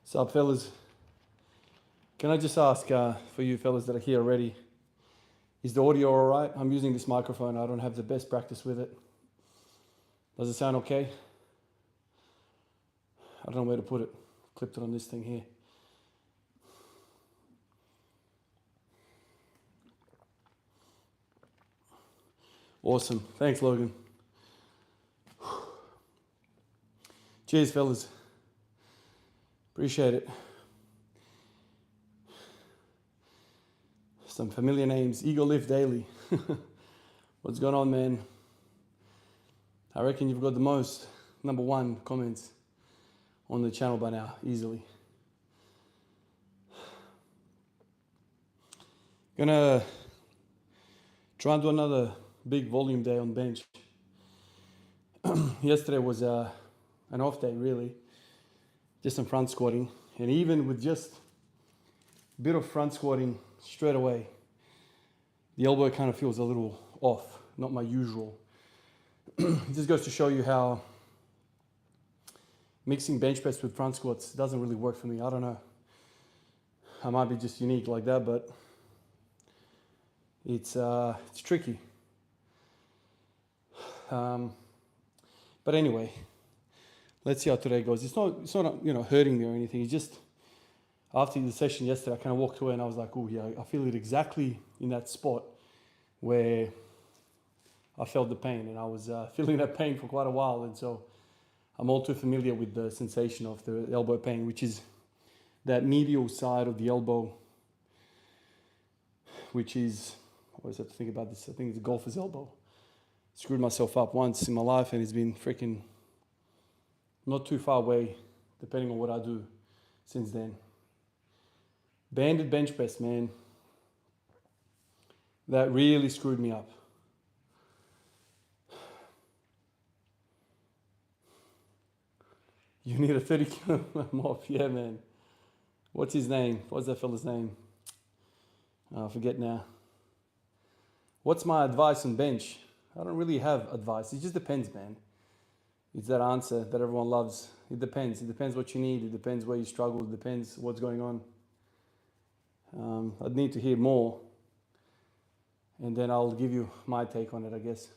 Sup, fellas? Can I just ask for you fellas that are here already, is the audio alright? I'm using this microphone. I don't have the best practice with it. Does it sound okay? I don't know where to put it. Clipped it on this thing here. Awesome. Thanks, Logan. Cheers, fellas. Appreciate it. Some familiar names. Ego Lift Daily. What's going on, man? I reckon you've got the most #1 comments on the channel by now, easily. Gonna try and do another big volume day on bench. Yesterday was an off day, really. Just some front squatting. And even with just a bit of front squatting straight away, the elbow kind of feels a little off, not my usual. It just goes to show you how mixing bench press with front squats doesn't really work for me. I don't know. I might be just unique like that, but it's tricky. But anyway, let's see how today goes. It's not hurting me or anything. It's just after the session yesterday, I kind of walked away and I was like, oh yeah, I feel it exactly in that spot where I felt the pain, and I was feeling that pain for quite a while, and so I'm all too familiar with the sensation of the elbow pain, which is that medial side of the elbow, which is, I always have to think about this, I think it's a golfer's elbow. Screwed myself up once in my life, and it's been freaking not too far away, depending on what I do since then. Banded bench press, man. That really screwed me up. You need a 30 kilo mop, yeah, man. What's his name? What's that fella's name? I forget now. What's my advice on bench? I don't really have advice. It just depends, man. It's that answer that everyone loves. It depends. It depends what you need. It depends where you struggle. It depends what's going on. I'd need to hear more, and then I'll give you my take on it, I guess.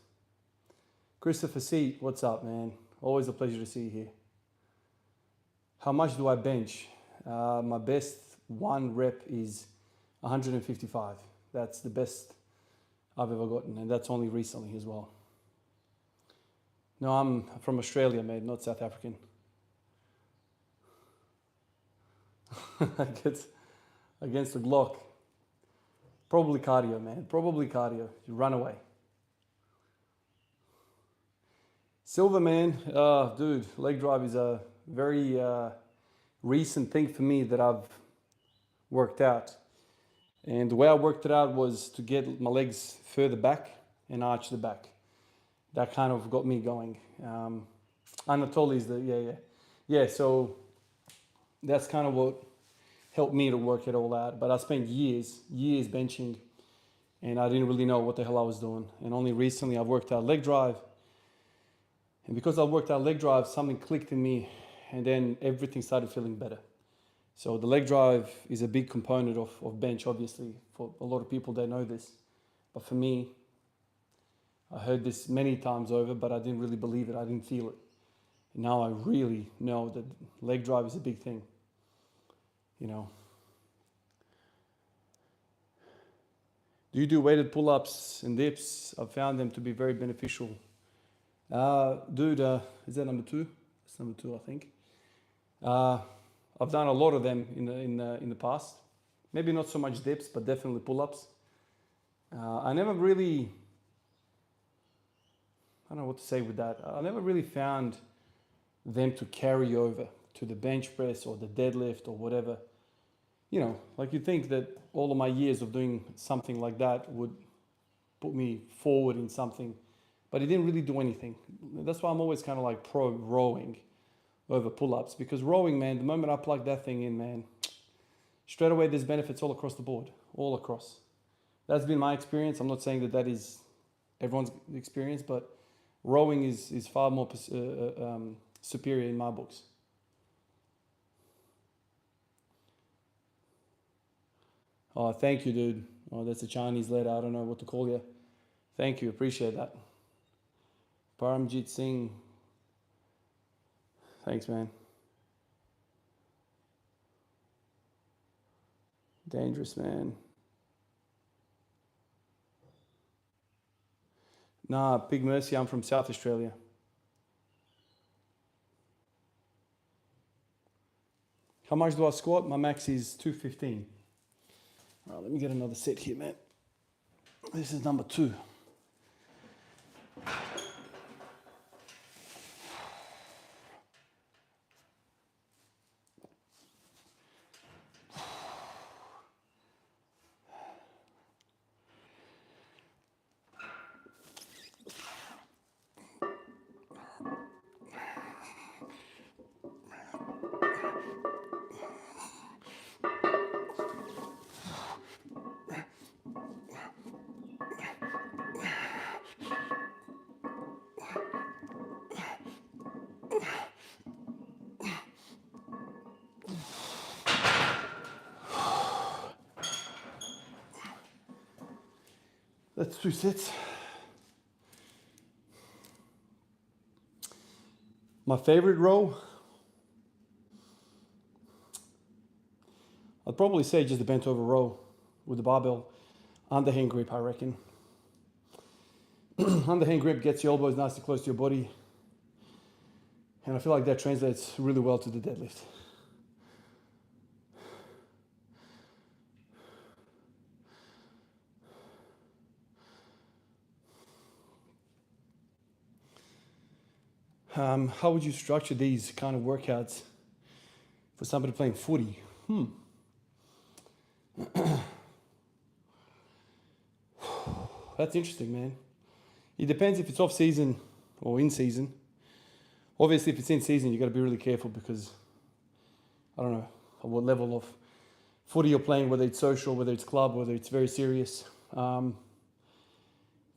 Christopher C, what's up, man? Always a pleasure to see you here. How much do I bench? My best one rep is 155. That's the best I've ever gotten, and that's only recently as well. No, I'm from Australia, mate, not South African. Against the Glock. Probably cardio, man. Probably cardio. You run away. Silver, man. Dude, leg drive is a very recent thing for me that I've worked out. And the way I worked it out was to get my legs further back and arch the back. That kind of got me going. Anatoly is the, yeah. So that's kind of what helped me to work it all out. But I spent years benching, and I didn't really know what the hell I was doing. And only recently I worked out leg drive. And because I worked out leg drive, something clicked in me, and then everything started feeling better. So the leg drive is a big component of bench, obviously. For a lot of people, they know this. But for me, I heard this many times over, but I didn't really believe it. I didn't feel it. And now I really know that leg drive is a big thing. You know. Do you do weighted pull-ups and dips? I've found them to be very beneficial. Dude, is that number 2? That's number 2, I think. I've done a lot of them in the past. Maybe not so much dips, but definitely pull-ups. I never really, I don't know what to say with that. I never really found them to carry over to the bench press or the deadlift or whatever. You know, like you think that all of my years of doing something like that would put me forward in something, but it didn't really do anything. That's why I'm always kind of like pro rowing over pull-ups, because rowing, man, the moment I plug that thing in, man, straight away there's benefits all across the board, all across. That's been my experience. I'm not saying that is everyone's experience, but rowing is far more superior in my books. Oh, thank you, dude. Oh, that's a Chinese letter. I don't know what to call you. Thank you. Appreciate that. Paramjit Singh. Thanks, man. Dangerous, man. Nah, Big Mercy. I'm from South Australia. How much do I squat? My max is 215. All right, let me get another set here, man. This is number 2. That's 2 sets. My favorite row, I'd probably say just the bent over row with the barbell. Underhand grip, I reckon. Underhand grip gets your elbows nice and close to your body. And I feel like that translates really well to the deadlift. How would you structure these kind of workouts for somebody playing footy? That's interesting, man. It depends if it's off season or in season. Obviously, if it's in season, you got to be really careful because I don't know what level of footy you're playing, whether it's social, whether it's club, whether it's very serious. But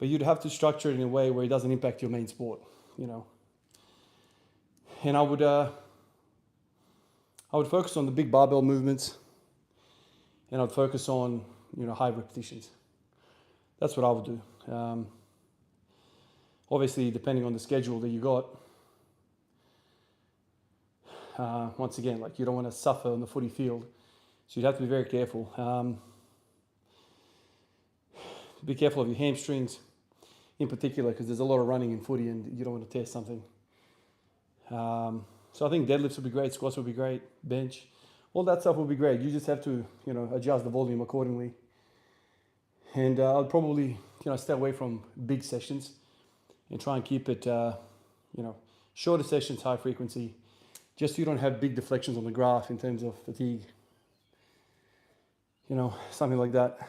you'd have to structure it in a way where it doesn't impact your main sport, you know. And I would focus on the big barbell movements, and I'd focus on, you know, high repetitions. That's what I would do. Obviously, depending on the schedule that you got. Once again, like you don't want to suffer on the footy field, so you'd have to be very careful. Be careful of your hamstrings, in particular, because there's a lot of running in footy, and you don't want to tear something. So I think deadlifts would be great, squats would be great, bench, all that stuff would be great. You just have to, you know, adjust the volume accordingly. And I'll probably, you know, stay away from big sessions and try and keep it, you know, shorter sessions, high frequency, just so you don't have big deflections on the graph in terms of fatigue. You know, something like that.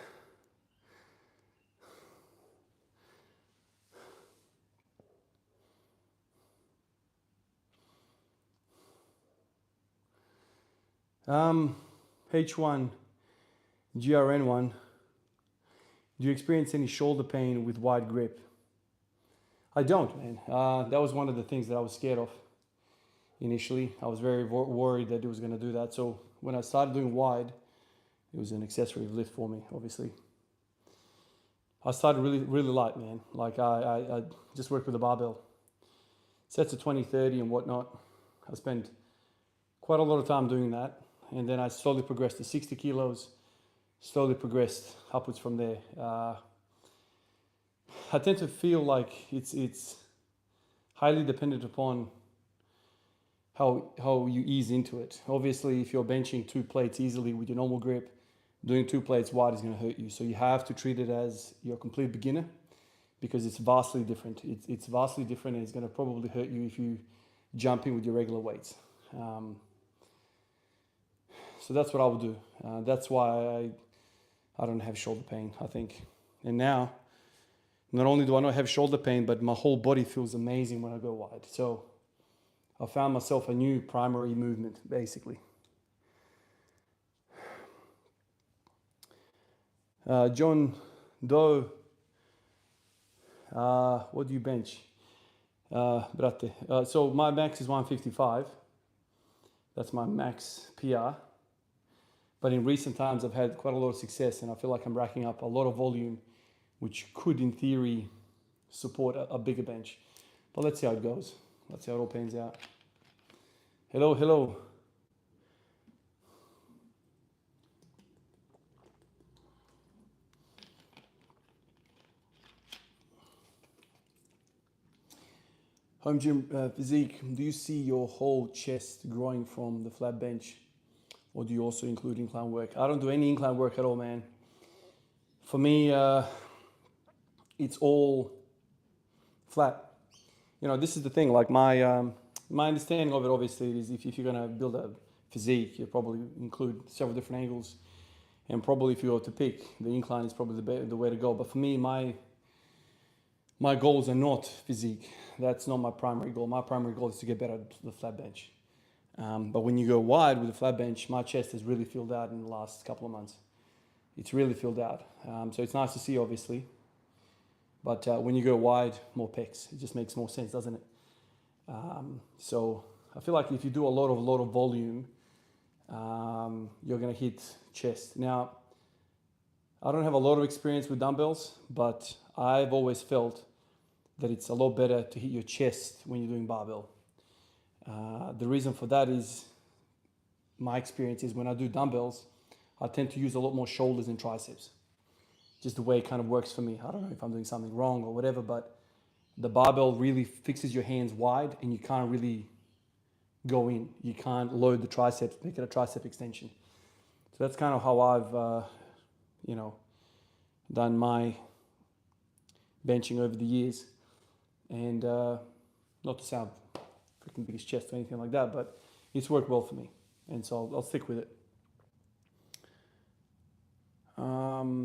H1, GRN1, do you experience any shoulder pain with wide grip? I don't, man. That was one of the things that I was scared of initially. I was very worried that it was going to do that. So when I started doing wide, it was an accessory lift for me, obviously. I started really light, man. Like I just worked with a barbell. Sets of 20, 30 and whatnot. I spent quite a lot of time doing that. And then I slowly progressed to 60 kilos, slowly progressed upwards from there. I tend to feel like it's highly dependent upon how you ease into it. Obviously, if you're benching 2 plates easily with your normal grip, doing 2 plates wide is going to hurt you. So you have to treat it as you're a complete beginner because it's vastly different. It's vastly different, and it's going to probably hurt you if you jump in with your regular weights. So that's what I would do. That's why I don't have shoulder pain, I think. And now, not only do I not have shoulder pain, but my whole body feels amazing when I go wide. So I found myself a new primary movement, basically. John Doe, what do you bench? Brate. So my max is 155. That's my max PR. But in recent times, I've had quite a lot of success, and I feel like I'm racking up a lot of volume, which could, in theory, support a bigger bench. But let's see how it goes. Let's see how it all pans out. Hello, hello. Home gym physique, do you see your whole chest growing from the flat bench? Or do you also include incline work? I don't do any incline work at all, man. For me, it's all flat. You know, this is the thing, like my understanding of it obviously is if you're gonna build a physique, you probably include several different angles. And probably if you were to pick, the incline is probably the way to go. But for me, my goals are not physique. That's not my primary goal. My primary goal is to get better at the flat bench. But when you go wide with the flat bench, my chest has really filled out in the last couple of months. It's really filled out. So it's nice to see, obviously. But when you go wide, more pecs. It just makes more sense, doesn't it? So I feel like if you do a lot of volume, you're going to hit chest. Now, I don't have a lot of experience with dumbbells, but I've always felt that it's a lot better to hit your chest when you're doing barbell. The reason for that is my experience is when I do dumbbells, I tend to use a lot more shoulders and triceps. Just the way it kind of works for me. I don't know if I'm doing something wrong or whatever, but the barbell really fixes your hands wide and you can't really go in. You can't load the triceps, make it a tricep extension. So that's kind of how I've, done my benching over the years. And not to sound freaking biggest chest or anything like that, but it's worked well for me. And so I'll stick with it.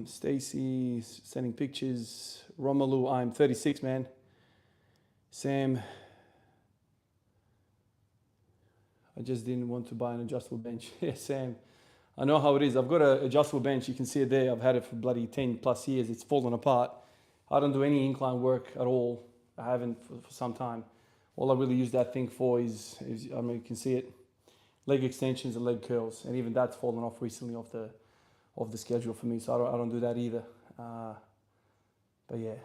Stacy sending pictures. Romelu, I'm 36, man. Sam, I just didn't want to buy an adjustable bench. Yeah, Sam, I know how it is. I've got an adjustable bench. You can see it there. I've had it for bloody 10 plus years. It's fallen apart. I don't do any incline work at all. I haven't for some time. All I really use that thing for is I mean, you can see it, leg extensions and leg curls. And even that's fallen off recently off the schedule for me. So I don't do that either. But yeah.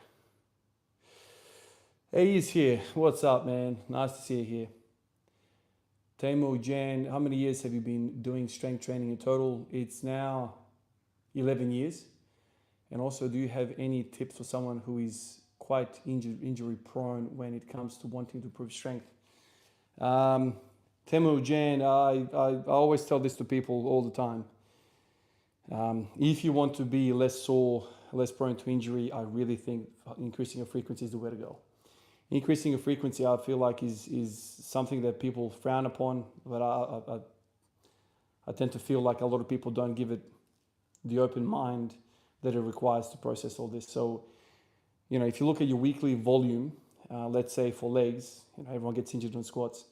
Hey, he's here. What's up, man? Nice to see you here. Tamu Jan, how many years have you been doing strength training in total? It's now 11 years. And also, do you have any tips for someone who is quite injury prone when it comes to wanting to improve strength? Tamu Jan, I always tell this to people all the time. If you want to be less sore, less prone to injury, I really think increasing your frequency is the way to go. Increasing your frequency, I feel like, is something that people frown upon, but I tend to feel like a lot of people don't give it the open mind that it requires to process all this. So, if you look at your weekly volume, let's say for legs, everyone gets injured on squats.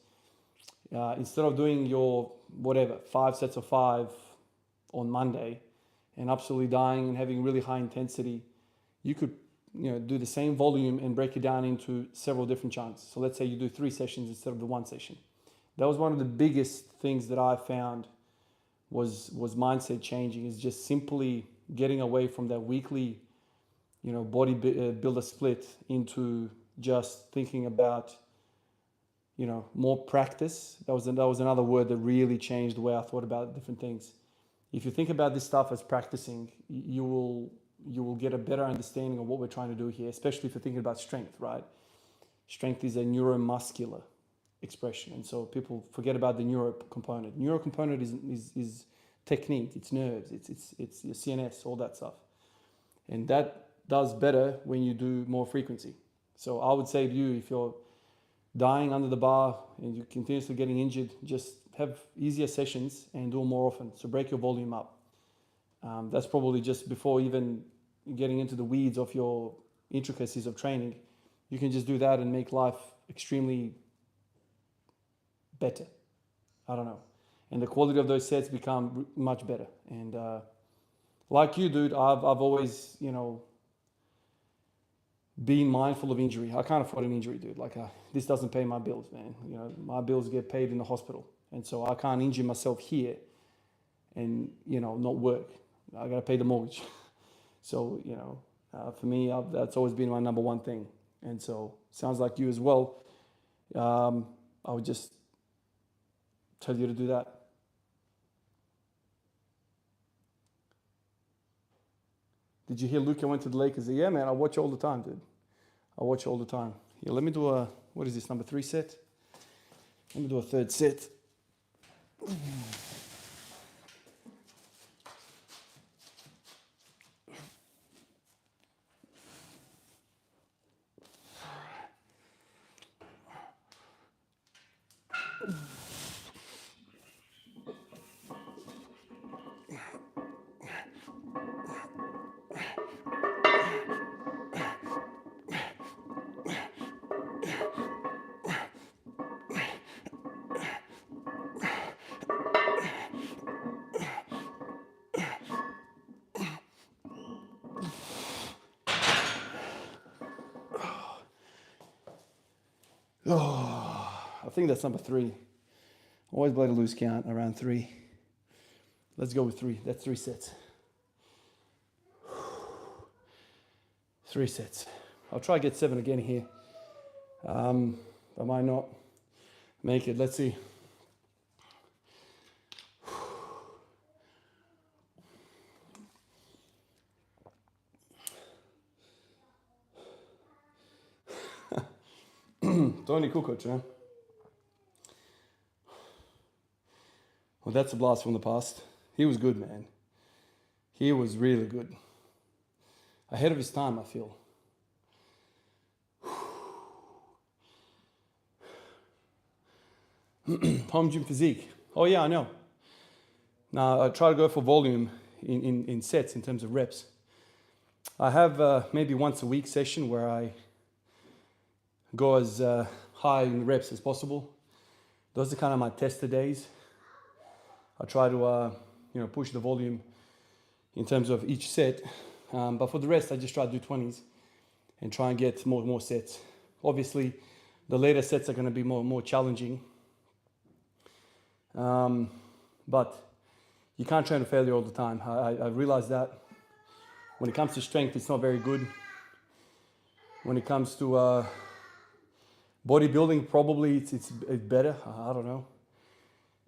Instead of doing your 5 sets of 5 on Monday and absolutely dying and having really high intensity, you could do the same volume and break it down into several different chunks. So let's say you do 3 sessions instead of the 1 session. That was one of the biggest things that I found was mindset changing, is just simply getting away from that weekly, body builder split into just thinking about, more practice. That was another word that really changed the way I thought about different things. If you think about this stuff as practicing, you will get a better understanding of what we're trying to do here, especially if you're thinking about strength, right? Strength is a neuromuscular expression. And so people forget about the neuro component. Neuro component is technique, it's nerves, it's your CNS, all that stuff. And that does better when you do more frequency. So I would say to you, if you're dying under the bar and you're continuously getting injured, just have easier sessions and do them more often. So break your volume up. That's probably just before even getting into the weeds of your intricacies of training. You can just do that and make life extremely better. I don't know. And the quality of those sets become much better. And like you, dude, I've always, being mindful of injury. I can't afford an injury, dude. Like, this doesn't pay my bills, man. You know, my bills get paid in the hospital. And so I can't injure myself here and, you know, not work. I got to pay the mortgage. So, you know, for me, that's always been my number one thing. And so, sounds like you as well. I would just tell you to do that. Did you hear Luca went to the Lakers? Yeah, man, I watch all the time, dude. I watch all the time. Yeah, let me do what is this, number 3 set? Let me do a third set. Oh, I think that's number 3. Always bloody lose count around 3. Let's go with 3. That's 3 sets. 3 sets. I'll try to get 7 again here. I might not make it. Let's see. Tony Kukoc, huh? Well, that's a blast from the past. He was good, man. He was really good. Ahead of his time, I feel. Home gym physique. Oh yeah, I know. Now I try to go for volume in sets in terms of reps. I have maybe once a week session where I go as high in reps as possible. Those are kind of my tester days. I try to push the volume in terms of each set, but for the rest I just try to do 20s and try and get more sets. Obviously the later sets are going to be more challenging, but you can't train to failure all the time. I realize that when it comes to strength, it's not very good. When it comes to bodybuilding, probably it's better. I don't know.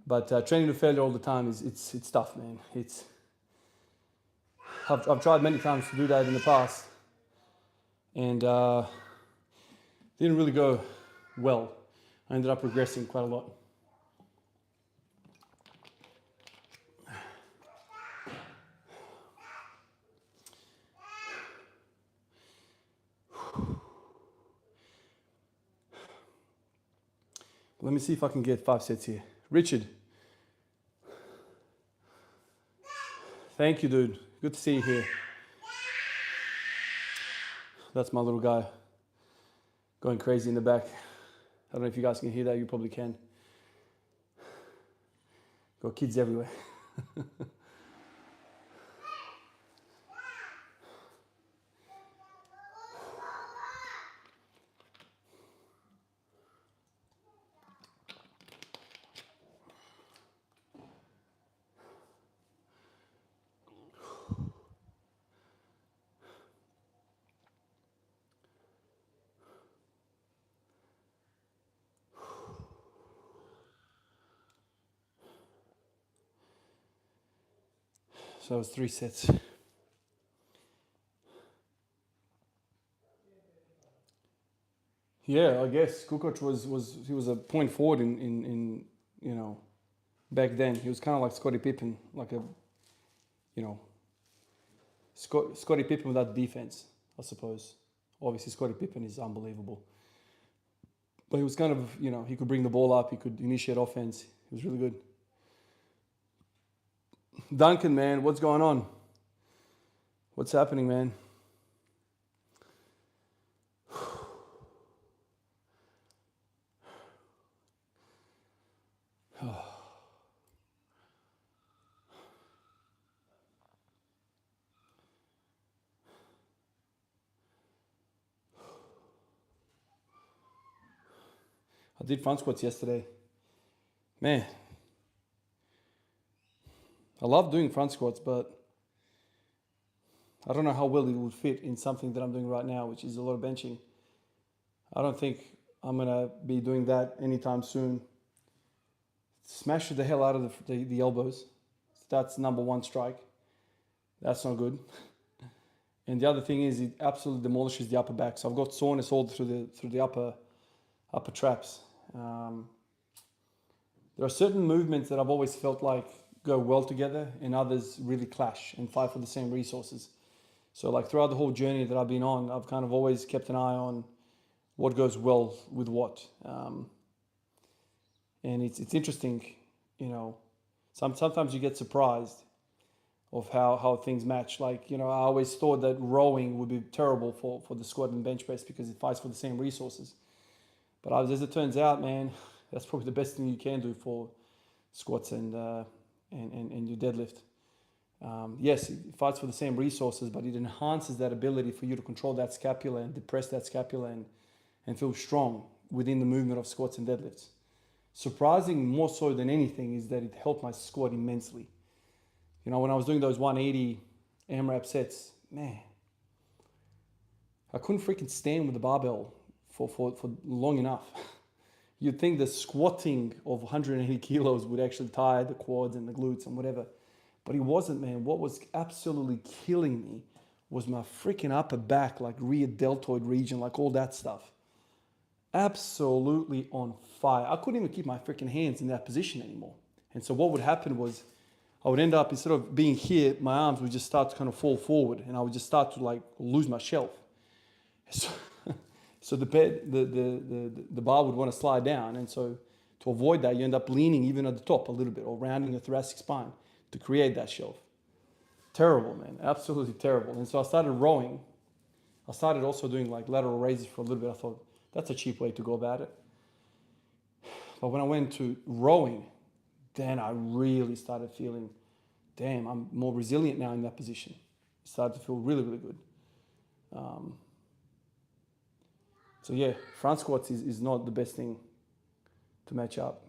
But training to failure all the time it's tough, man. I've tried many times to do that in the past, and didn't really go well. I ended up regressing quite a lot. Let me see if I can get 5 sets here. Richard. Thank you, dude. Good to see you here. That's my little guy going crazy in the back. I don't know if you guys can hear that. You probably can. Got kids everywhere. So that was 3 sets. Yeah, I guess Kukoc was a point forward in back then. He was kind of like Scottie Pippen, like Scottie Pippen without defense, I suppose. Obviously, Scottie Pippen is unbelievable, but he was kind of he could bring the ball up, he could initiate offense. He was really good. Duncan, man, what's going on? What's happening, man? did front squats yesterday. Man, I love doing front squats, but I don't know how well it would fit in something that I'm doing right now, which is a lot of benching. I don't think I'm gonna be doing that anytime soon. Smash the hell out of the elbows. That's number one strike. That's not good. And the other thing is it absolutely demolishes the upper back. So I've got soreness all through the upper traps. There are certain movements that I've always felt like go well together, and others really clash and fight for the same resources. So like throughout the whole journey that I've been on, I've kind of always kept an eye on what goes well with what. And it's interesting, you know, sometimes you get surprised of how things match. Like, you know, I always thought that rowing would be terrible for the squat and bench press because it fights for the same resources. But as it turns out, man, that's probably the best thing you can do for squats and your deadlift. Yes, it fights for the same resources, but it enhances that ability for you to control that scapula and depress that scapula and feel strong within the movement of squats and deadlifts. Surprising more so than anything is that it helped my squat immensely. You know, when I was doing those 180 AMRAP sets, man, I couldn't freaking stand with the barbell for long enough. You'd think the squatting of 180 kilos would actually tire the quads and the glutes and whatever. But it wasn't, man. What was absolutely killing me was my freaking upper back, like rear deltoid region, like all that stuff. Absolutely on fire. I couldn't even keep my freaking hands in that position anymore. And so what would happen was I would end up, instead of being here, my arms would just start to kind of fall forward and I would just start to like lose my shelf. So the bar would want to slide down. And so to avoid that, you end up leaning even at the top a little bit or rounding the thoracic spine to create that shelf. Terrible, man. Absolutely terrible. And so I started rowing. I started also doing like lateral raises for a little bit. I thought that's a cheap way to go about it. But when I went to rowing, then I really started feeling, damn, I'm more resilient now in that position. It started to feel really, really good. So yeah, front squats is not the best thing to match up.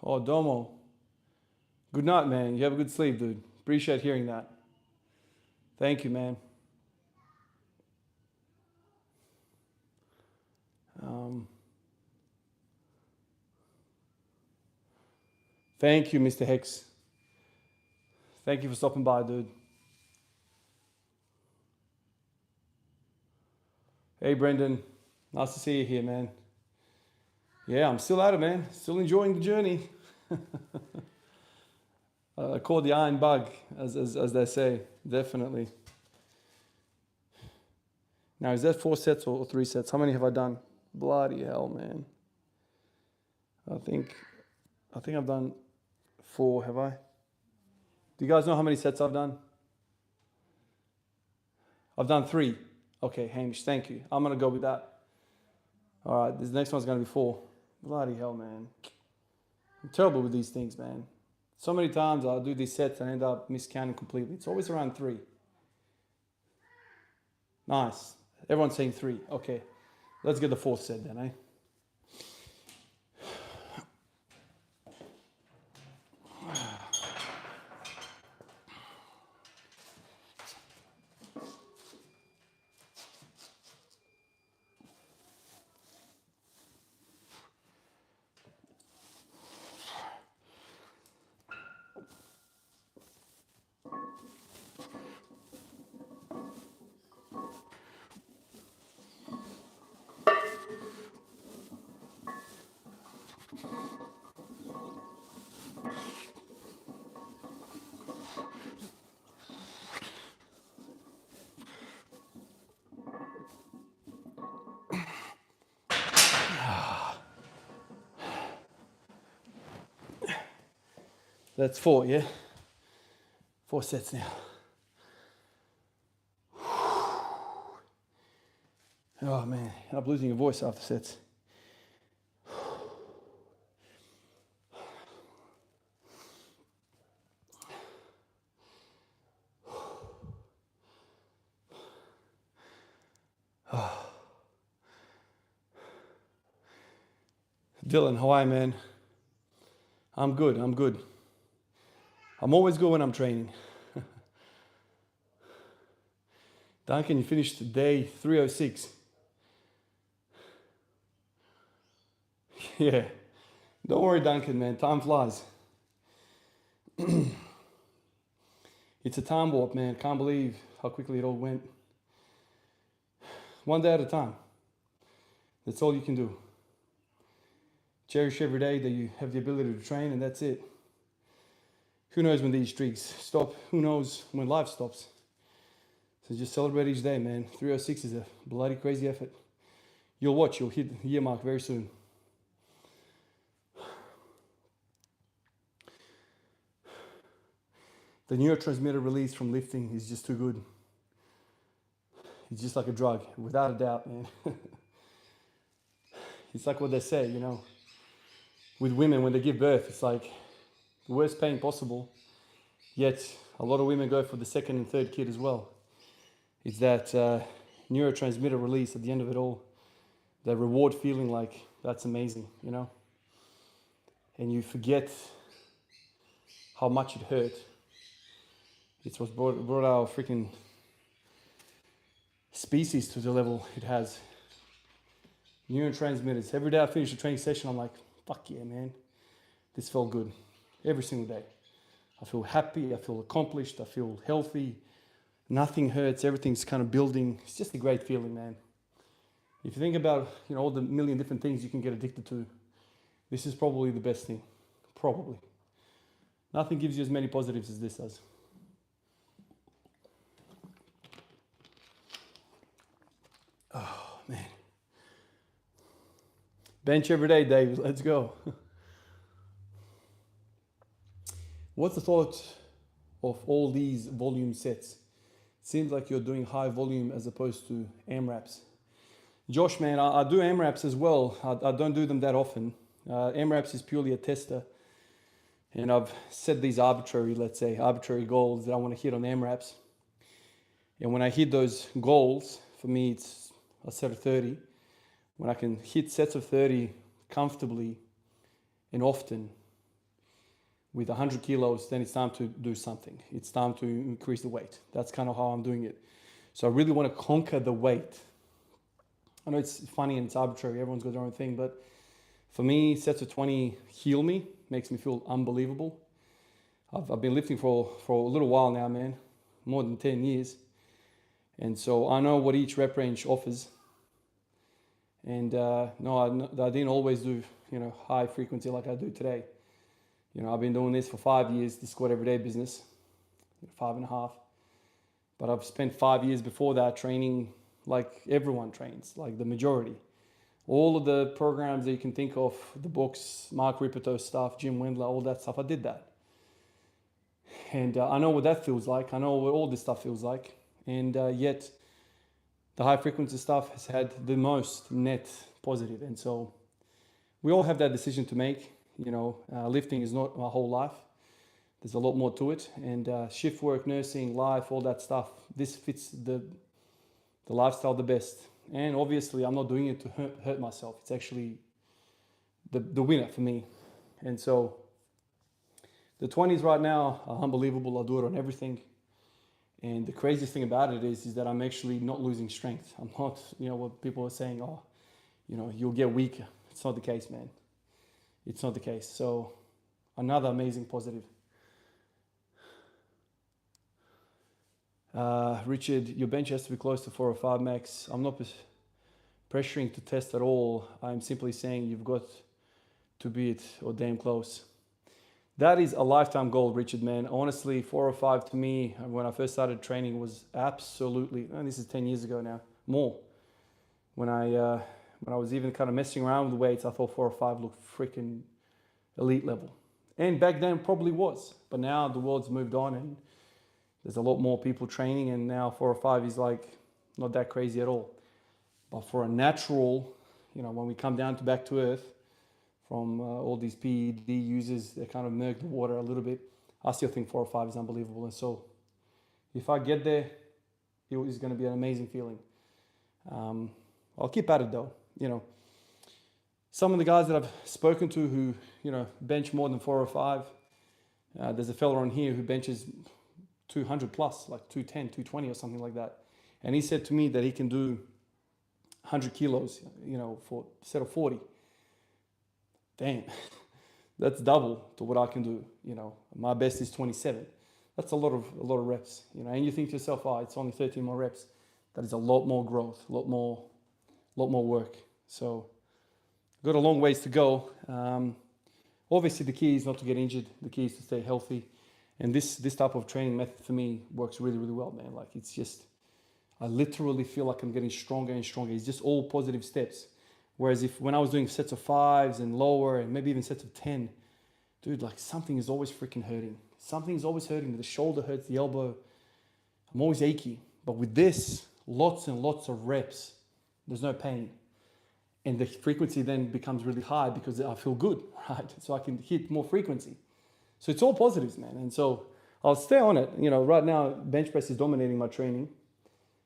Oh, Domo. Good night, man. You have a good sleep, dude. Appreciate hearing that. Thank you, man. Thank you, Mr. Hicks. Thank you for stopping by, dude. Hey, Brendan. Nice to see you here, man. Yeah, I'm still at it, man. Still enjoying the journey. I call the iron bug, as they say. Definitely. Now, is that 4 sets or 3 sets? How many have I done? Bloody hell, man. I think I've done 4, have I? Do you guys know how many sets I've done? I've done 3. Okay, Hamish, thank you. I'm going to go with that. All right, this next one's going to be 4. Bloody hell, man. I'm terrible with these things, man. So many times I'll do these sets and end up miscounting completely. It's always around 3. Nice. Everyone's saying 3. Okay, let's get the 4th set then, eh? That's 4, yeah? 4 sets now. Oh man, I'm losing your voice after sets. Dylan, how are you, man? I'm good. I'm good. I'm always good when I'm training. Duncan, you finished day 306. Yeah. Don't worry, Duncan, man. Time flies. It's a time warp, man. Can't believe how quickly it all went. One day at a time. That's all you can do. Cherish every day that you have the ability to train, and that's it. Who knows when these streaks stop? Who knows when life stops? So just celebrate each day, man. 306 is a bloody crazy effort. You'll watch, you'll hit the year mark very soon. The neurotransmitter release from lifting is just too good. It's just like a drug, without a doubt, man. It's like what they say, you know, with women when they give birth, it's like the worst pain possible, yet a lot of women go for the second and third kid as well. It's that neurotransmitter release at the end of it all, that reward feeling, like that's amazing, you know, and you forget how much it hurt. It's what brought our freaking species to the level it has. Neurotransmitters. Every day I finish a training session, I'm like, fuck yeah, man. This felt good. Every single day. I feel happy, I feel accomplished, I feel healthy. Nothing hurts, everything's kind of building. It's just a great feeling, man. If you think about, you know, all the million different things you can get addicted to, this is probably the best thing. Probably. Nothing gives you as many positives as this does. Oh, man. Bench every day, David. Let's go. What's the thought of all these volume sets? Seems like you're doing high volume as opposed to AMRAPs. Josh, man, I do AMRAPs as well. I don't do them that often. AMRAPs is purely a tester. And I've set these arbitrary goals that I want to hit on AMRAPs. And when I hit those goals, for me, it's a set of 30. When I can hit sets of 30 comfortably and often with 100 kilos, then it's time to do something. It's time to increase the weight. That's kind of how I'm doing it. So I really want to conquer the weight. I know it's funny and it's arbitrary. Everyone's got their own thing. But for me, sets of 20 heal me, makes me feel unbelievable. I've been lifting for a little while now, man. More than 10 years. And so I know what each rep range offers. And no, I didn't always do, you know, high frequency like I do today. You know, I've been doing this for 5 years, the squat everyday business, 5.5. But I've spent 5 years before that training like everyone trains, like the majority. All of the programs that you can think of, the books, Mark Ripperto stuff, Jim Wendler, all that stuff, I did that. And I know what that feels like. I know what all this stuff feels like. And yet the high frequency stuff has had the most net positive. And so we all have that decision to make. You know, lifting is not my whole life. There's a lot more to it. And shift work, nursing, life, all that stuff, this fits the lifestyle the best. And obviously I'm not doing it to hurt myself. It's actually the winner for me. And so the 20s right now are unbelievable. I do it on everything. And the craziest thing about it is that I'm actually not losing strength. I'm not, you know, what people are saying, oh, you know, you'll get weaker. It's not the case, man. It's not the case. So another amazing positive. Richard, your bench has to be close to 4 or 5 max. I'm not pressuring to test at all. I'm simply saying you've got to be it or damn close. That is a lifetime goal, Richard, man. Honestly, 4 or 5 to me, when I first started training, was absolutely, and this is 10 years ago now, more. When I was even kind of messing around with weights, I thought 4 or 5 looked freaking elite level. And back then probably was, but now the world's moved on and there's a lot more people training, and now 4 or 5 is like not that crazy at all. But for a natural, you know, when we come down to back to earth, from all these PED users that kind of murk the water a little bit, I still think 4 or 5 is unbelievable. And so if I get there, it is going to be an amazing feeling. I'll keep at it though, you know. some of the guys that I've spoken to who, you know, bench more than 405, there's a fella on here who benches 200 plus, like 210, 220 or something like that. And he said to me that he can do 100 kilos, you know, for instead of 40. Damn, that's double to what I can do. You know, my best is 27. That's a lot of reps, you know. And you think to yourself, oh, it's only 13 more reps. That is a lot more growth, a lot more work. So got a long ways to go. Obviously, the key is not to get injured. The key is to stay healthy. And this type of training method for me works really, really well, man. Like, it's just, I literally feel like I'm getting stronger and stronger. It's just all positive steps. Whereas when I was doing sets of 5s and lower and maybe even sets of 10, dude, like something is always freaking hurting. Something's always hurting. The shoulder hurts, the elbow. I'm always achy. But with this, lots and lots of reps, there's no pain. And the frequency then becomes really high because I feel good, right? So I can hit more frequency. So it's all positives, man. And so I'll stay on it. You know, right now, bench press is dominating my training,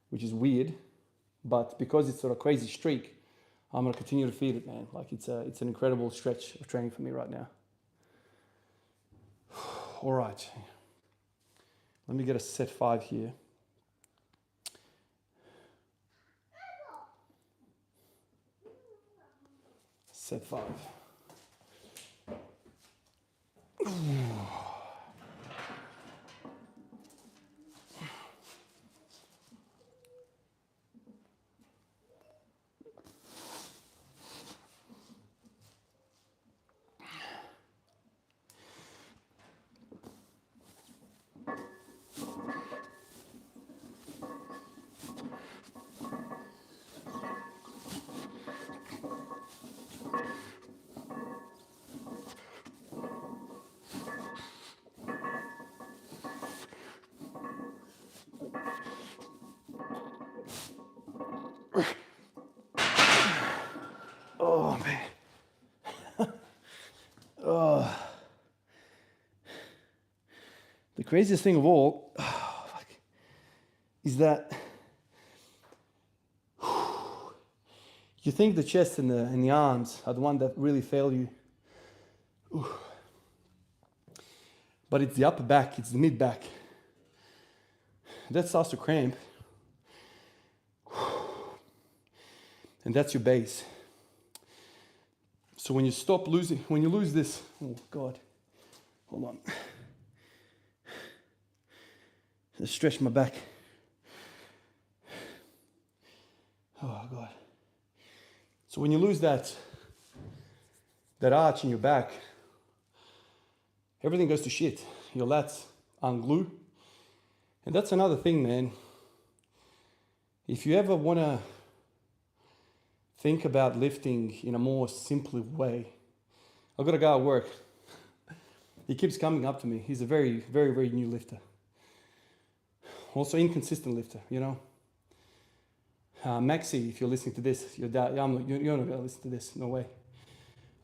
which is weird. But because it's sort of crazy streak, I'm going to continue to feed it, man. Like, it's an incredible stretch of training for me right now. All right. Let me get a set 5 here. Set 5. Oh, man. Oh. The craziest thing of all is that you think the chest and the arms are the one that really fail you. But it's the upper back, it's the mid back. That starts to cramp. And that's your base. So when you lose this, oh God, hold on. Just stretch my back. Oh God. So when you lose that arch in your back, everything goes to shit. Your lats unglue. And that's another thing, man. If you ever want to think about lifting in a more simple way, I've got a guy at work. He keeps coming up to me. He's a very, very, very new lifter. Also inconsistent lifter, you know. Maxi, if you're listening to this, you're not going to listen to this, no way.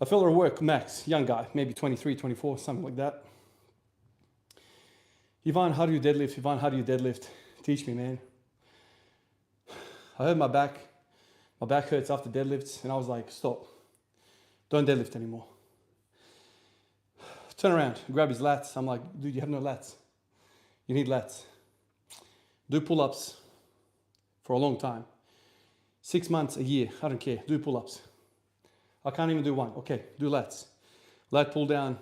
A fella at work, Max, young guy, maybe 23, 24, something like that. Ivan, how do you deadlift? Ivan, how do you deadlift? Teach me, man. I heard my back hurts after deadlifts, and I was like, stop. Don't deadlift anymore. Turn around, grab his lats. I'm like, dude, you have no lats. You need lats. Do pull-ups for a long time. 6 months, a year, I don't care. Do pull-ups. I can't even do one. Okay, do lats. Lat pull down,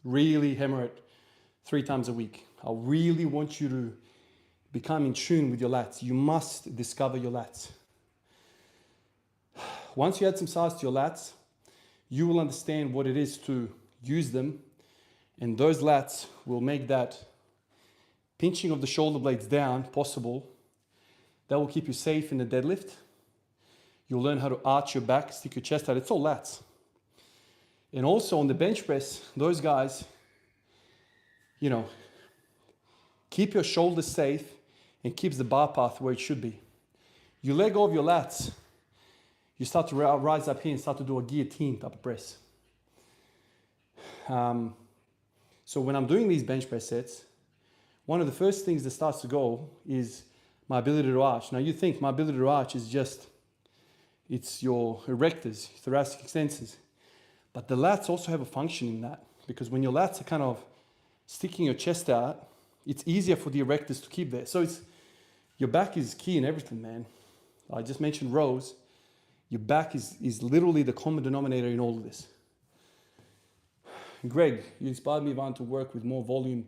really hammer it 3 times a week. I really want you to become in tune with your lats. You must discover your lats. Once you add some size to your lats, you will understand what it is to use them, and those lats will make that pinching of the shoulder blades down possible. That will keep you safe in the deadlift. You'll learn how to arch your back, stick your chest out. It's all lats. And also on the bench press, those guys, you know, keep your shoulders safe and keeps the bar path where it should be. You let go of your lats, you start to rise up here and start to do a guillotine type of press. So when I'm doing these bench press sets, one of the first things that starts to go is my ability to arch. Now you think my ability to arch is just, it's your erectors, thoracic extensors. But the lats also have a function in that, because when your lats are kind of sticking your chest out, it's easier for the erectors to keep there. So it's, your back is key in everything, man. I just mentioned rows. Your back is literally the common denominator in all of this. Greg, you inspired me, Ivan, to work with more volume,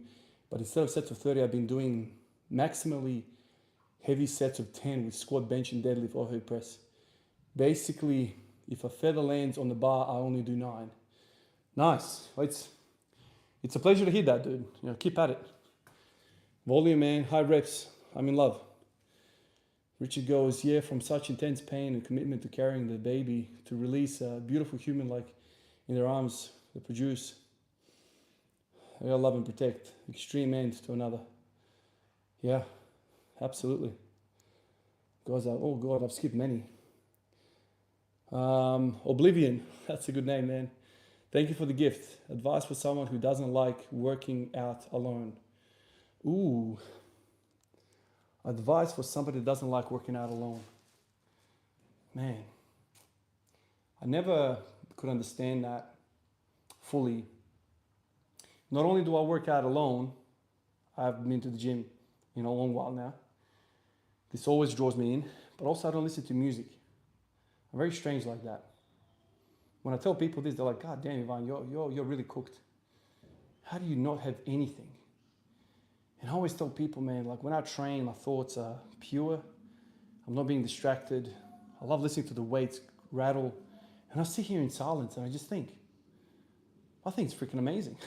but instead of sets of 30, I've been doing maximally heavy sets of 10 with squat, bench, and deadlift or overhead press. Basically, if a feather lands on the bar, I only do 9. Nice. It's a pleasure to hear that, dude. You know, keep at it. Volume, man, high reps. I'm in love. Richard goes, yeah, from such intense pain and commitment to carrying the baby to release a beautiful human like in their arms, they produce. I gotta love and protect. Extreme end to another. Yeah, absolutely. Guys, oh God, I've skipped many. Oblivion, that's a good name, man. Thank you for the gift. Advice for someone who doesn't like working out alone. Ooh. Advice for somebody that doesn't like working out alone. Man, I never could understand that fully. Not only do I work out alone, I've been to the gym in a long while now. This always draws me in, but also I don't listen to music. I'm very strange like that. When I tell people this, they're like, God damn, Ivan, you're really cooked. How do you not have anything? And I always tell people, man, like when I train, my thoughts are pure. I'm not being distracted. I love listening to the weights rattle. And I sit here in silence and I just think, I think it's freaking amazing.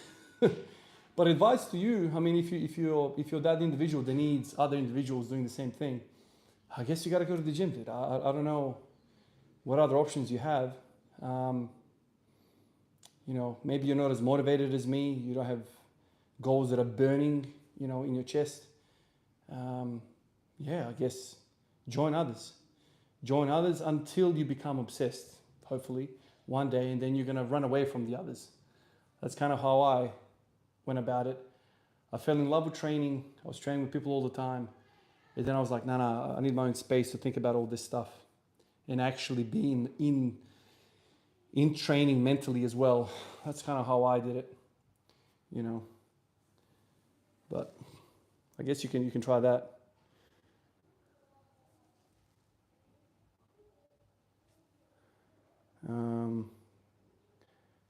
But advice to you, I mean, if you're that individual that needs other individuals doing the same thing, I guess you got to go to the gym, dude. I don't know what other options you have. You know, maybe you're not as motivated as me. You don't have goals that are burning, you know, in your chest. Yeah, I guess join others. Join others until you become obsessed, hopefully, one day, and then you're going to run away from the others. That's kind of how I went about it. I fell in love with training. I was training with people all the time. And then I was like, no, I need my own space to think about all this stuff and actually be in training mentally as well. That's kind of how I did it, you know. But I guess you can try that.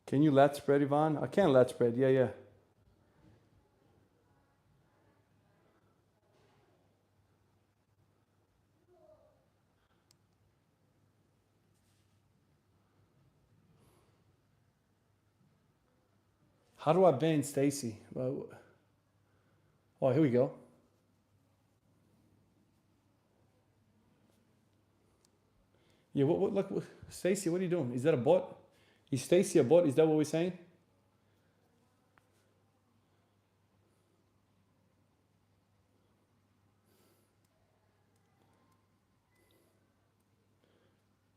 Can you lat spread, Ivan? I can lat spread. Yeah. How do I bend, Stacy? Oh, here we go. Yeah, like, Stacy, what are you doing? Is that a bot? Is Stacy a bot? Is that what we're saying?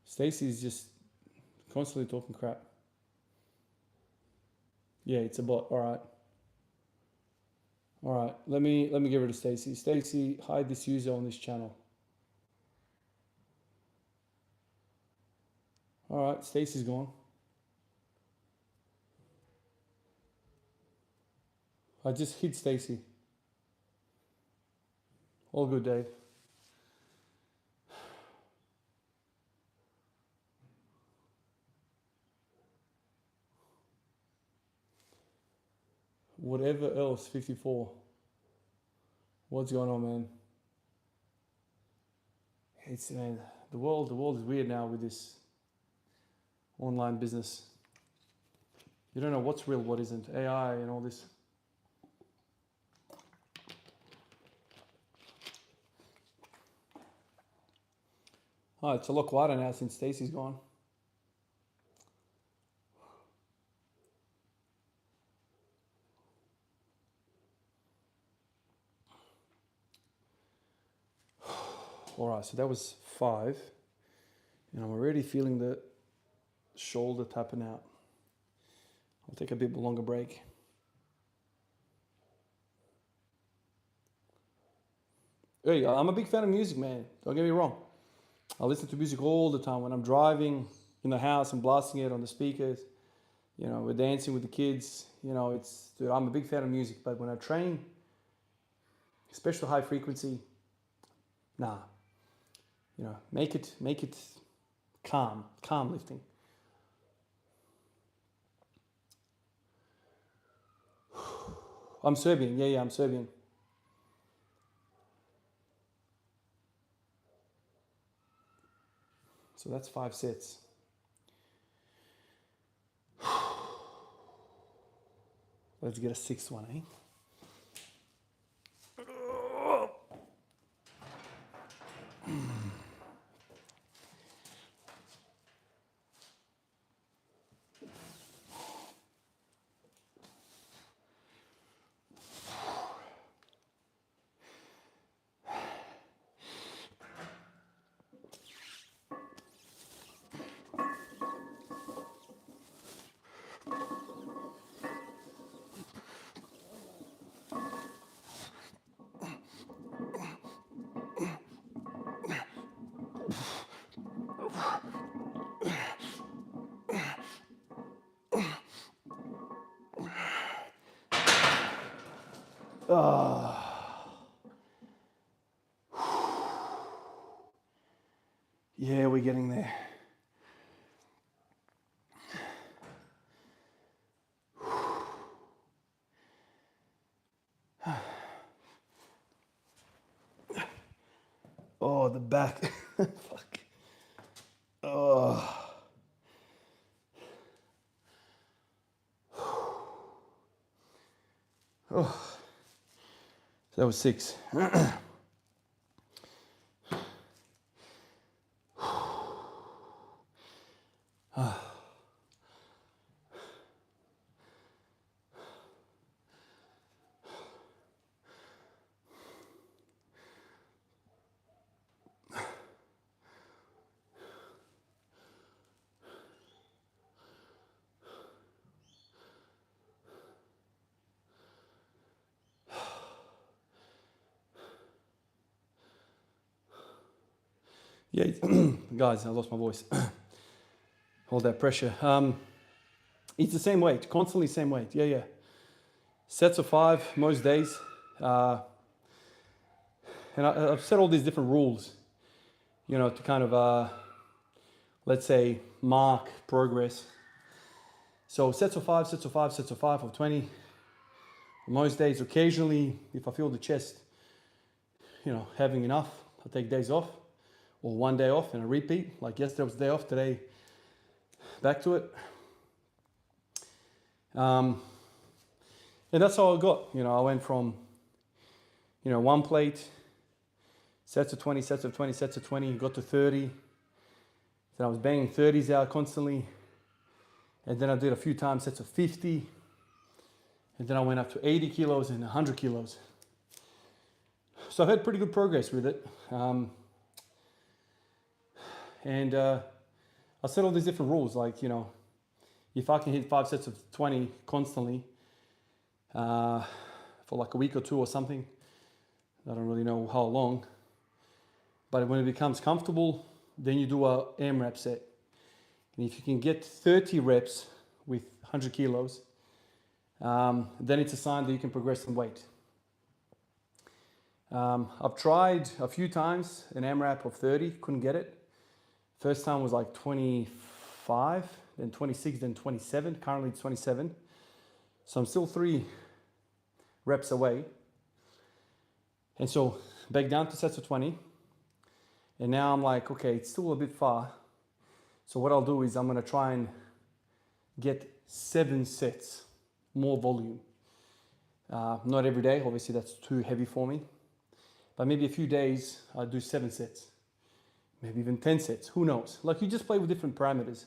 Stacy is just constantly talking crap. Yeah, it's a bot. All right. Let me get rid of Stacy. Stacy, hide this user on this channel. All right, Stacy's gone. I just hit Stacy. All good, Dave. Whatever else, 54. What's going on, man? It's, man, the world is weird now with this online business. You don't know what's real, what isn't. AI and all this. Oh, it's a lot quieter now since Stacy's gone. All right, so that was 5. And I'm already feeling the shoulder tapping out. I'll take a bit longer break. Hey, I'm a big fan of music, man. Don't get me wrong. I listen to music all the time when I'm driving in the house and blasting it on the speakers. You know, we're dancing with the kids. You know, dude, I'm a big fan of music, but when I train, especially high frequency, nah. You know, make it calm lifting. I'm Serbian. Yeah, I'm Serbian. So that's 5 sets. Let's get a 6th one, eh? Yeah, we're getting there. Oh, the back. Fuck. Oh. Oh. That was 6. Yeah, guys, I lost my voice. Hold that pressure. It's the same weight, constantly same weight. Yeah. Sets of 5 most days. And I've set all these different rules, you know, to kind of, let's say, mark progress. So sets of 5, sets of 5, sets of 5 of 20. Most days, occasionally, if I feel the chest, you know, having enough, I take days off or one day off and I repeat. Like yesterday was day off, today back to it. And that's how I got, you know, I went from, you know, 1 plate, sets of 20, sets of 20, sets of 20, got to 30. Then I was banging 30s out constantly. And then I did a few times sets of 50. And then I went up to 80 kilos and 100 kilos. So I've had pretty good progress with it. And I set all these different rules, like, you know, if I can hit 5 sets of 20 constantly for like a week or 2 or something, I don't really know how long, but when it becomes comfortable, then you do a AMRAP set. And if you can get 30 reps with 100 kilos, then it's a sign that you can progress in weight. I've tried a few times an AMRAP of 30, couldn't get it. First time was like 25, then 26, then 27. Currently it's 27. So I'm still 3 reps away. And so back down to sets of 20. And now I'm like, okay, it's still a bit far. So what I'll do is I'm gonna try and get 7 sets, more volume. Not every day, obviously that's too heavy for me. But maybe a few days I'll do 7 sets. Maybe even 10 sets, who knows? Like you just play with different parameters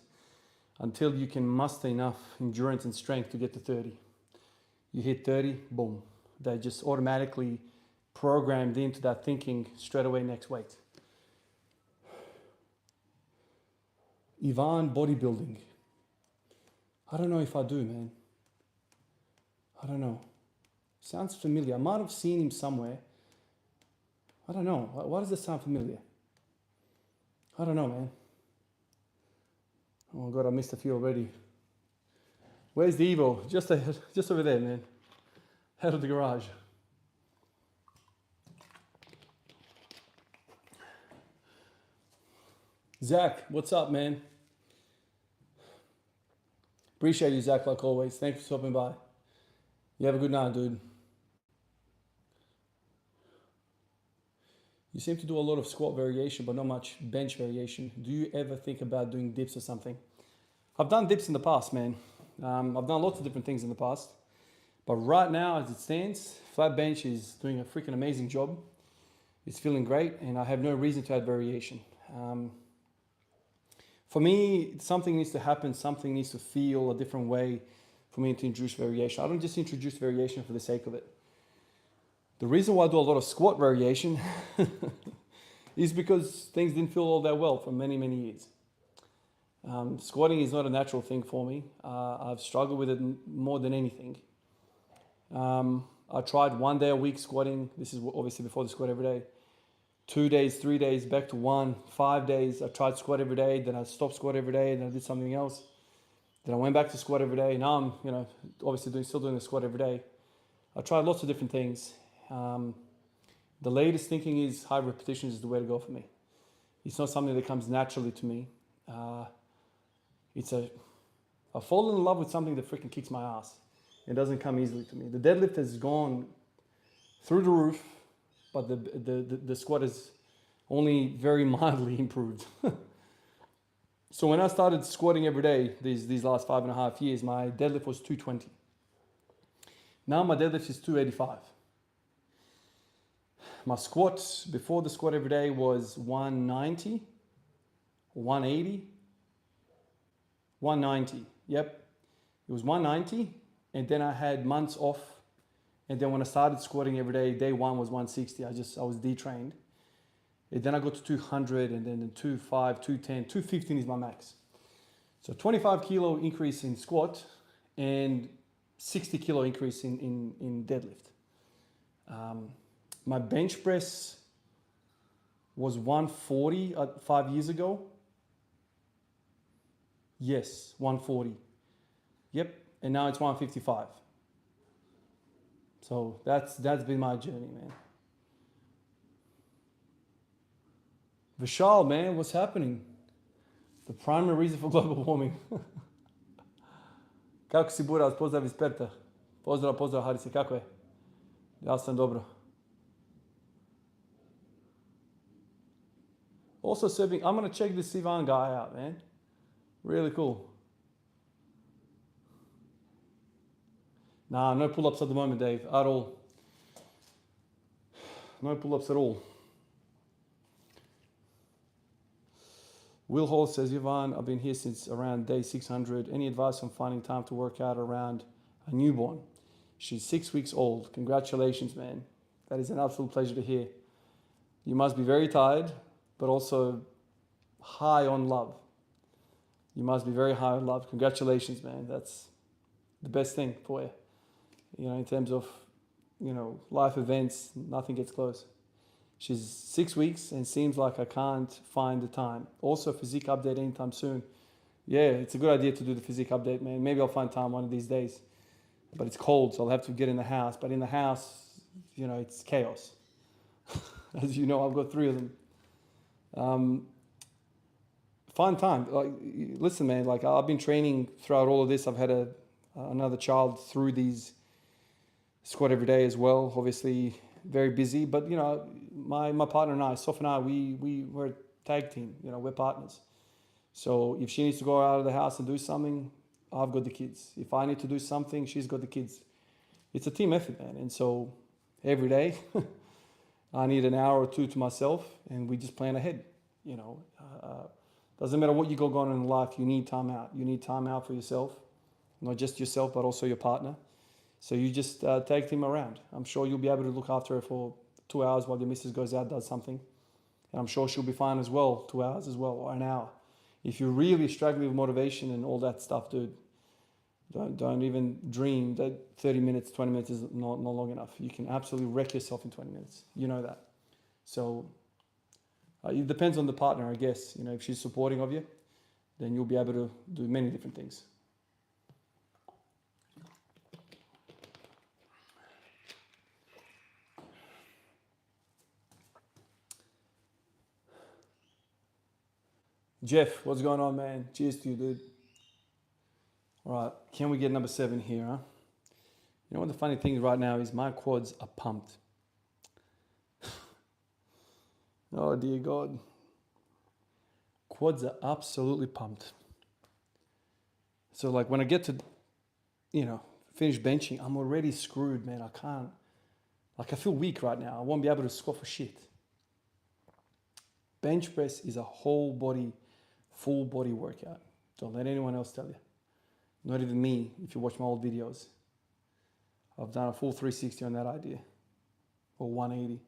until you can muster enough endurance and strength to get to 30. You hit 30, boom. They just automatically programmed into that thinking straight away next weight. Ivan bodybuilding. I don't know if I do, man. I don't know. Sounds familiar. I might have seen him somewhere. I don't know. Why does this sound familiar? I don't know, man. Oh God, I missed a few already. Where's the Evo? Just over there, man. Out of the garage. Zach, what's up, man? Appreciate you, Zach, like always. Thanks for stopping by. You have a good night, dude. You seem to do a lot of squat variation, but not much bench variation. Do you ever think about doing dips or something? I've done dips in the past, man. I've done lots of different things in the past. But right now, as it stands, flat bench is doing a freaking amazing job. It's feeling great, and I have no reason to add variation. For me, something needs to happen, something needs to feel a different way for me to introduce variation. I don't just introduce variation for the sake of it. The reason why I do a lot of squat variation is because things didn't feel all that well for many, many years. Squatting is not a natural thing for me. I've struggled with it more than anything. I tried 1 day a week squatting. This is obviously before the squat every day. 2 days, 3 days, back to 1, 5 days. I tried squat every day, then I stopped squat every day, then I did something else. Then I went back to squat every day. Now I'm, obviously still doing the squat every day. I tried lots of different things. The latest thinking is high repetitions is the way to go for me. It's not something that comes naturally to me. I've fallen in love with something that freaking kicks my ass. It doesn't come easily to me. The deadlift has gone through the roof, but the squat is only very mildly improved. So when I started squatting every day, these last 5.5 years, my deadlift was 220. Now my deadlift is 285. My squat before the squat every day was 190, 180, 190. Yep, it was 190, and then I had months off. And then when I started squatting every day, day one was 160. I was detrained. And then I got to 200, and then 205, 210, 215 is my max. So 25 kilo increase in squat and 60 kilo increase in deadlift. My bench press was 140 5 years ago. Yes, 140. Yep, and now it's 155. So that's been my journey, man. Vishal, man, what's happening? The primary reason for global warming. Kako si, Buraz? Pozdrav iz Perta. Pozdrav, Harise, kako je? Ja sam dobro. Also serving, I'm going to check this Ivan guy out, man. Really cool. Nah, no pull-ups at the moment, Dave, at all. No pull-ups at all. Will Hall says, Ivan, I've been here since around day 600. Any advice on finding time to work out around a newborn? She's 6 weeks old. Congratulations, man. That is an absolute pleasure to hear. You must be very tired, but also high on love. You must be very high on love. Congratulations, man. That's the best thing for you. In terms of, life events, nothing gets close. She's 6 weeks and seems like I can't find the time. Also, physique update anytime soon. Yeah, it's a good idea to do the physique update, man. Maybe I'll find time one of these days. But it's cold, so I'll have to get in the house. But in the house, it's chaos. As you know, I've got 3 of them. Find time. Listen, man, I've been training throughout all of this. I've had another child through these squat every day as well. Obviously, very busy. But, my partner and I, Soph and I, we're a tag team. We're partners. So if she needs to go out of the house and do something, I've got the kids. If I need to do something, she's got the kids. It's a team effort, man. And so every day, I need an hour or 2 to myself, and we just plan ahead. Doesn't matter what you got going on in life, you need time out. You need time out for yourself, not just yourself, but also your partner. So you just tag team around. I'm sure you'll be able to look after her for 2 hours while your missus goes out, does something. And I'm sure she'll be fine as well, 2 hours as well, or an hour. If you're really struggling with motivation and all that stuff, dude, don't even dream that 30 minutes, 20 minutes is not long enough. You can absolutely wreck yourself in 20 minutes. You know that. So It depends on the partner, I guess. You know, if she's supporting of you, then you'll be able to do many different things. Jeff, what's going on, man? Cheers to you, dude. All right, can we get number 7 here, huh? You know what the funny thing right now is? My quads are pumped. Oh, dear God. Quads are absolutely pumped. So, like, when I get to, you know, finish benching, I'm already screwed, man. I can't. Like, I feel weak right now. I won't be able to squat for shit. Bench press is a whole body, full body workout. Don't let anyone else tell you. Not even me, if you watch my old videos. I've done a full 360 on that idea. Or 180.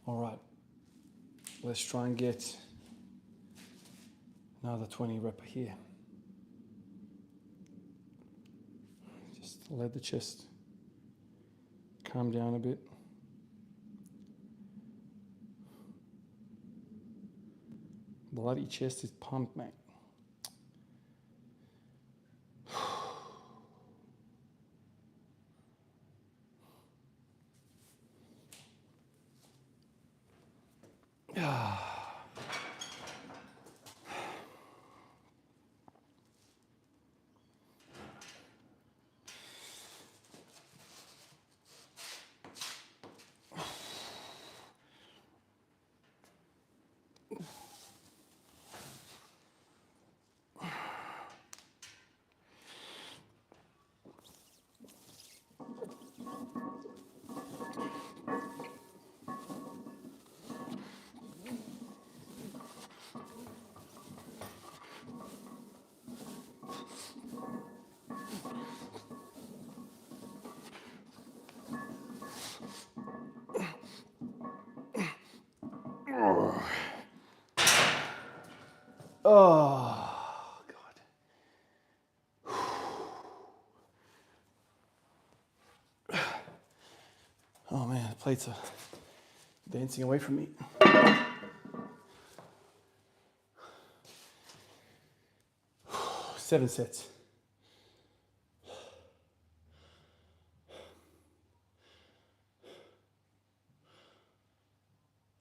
All right. Let's try and get another 20 rep here. Just let the chest calm down a bit. Bloody chest is pumped, mate. Oh, God. Oh, man, the plates are dancing away from me. 7 sets.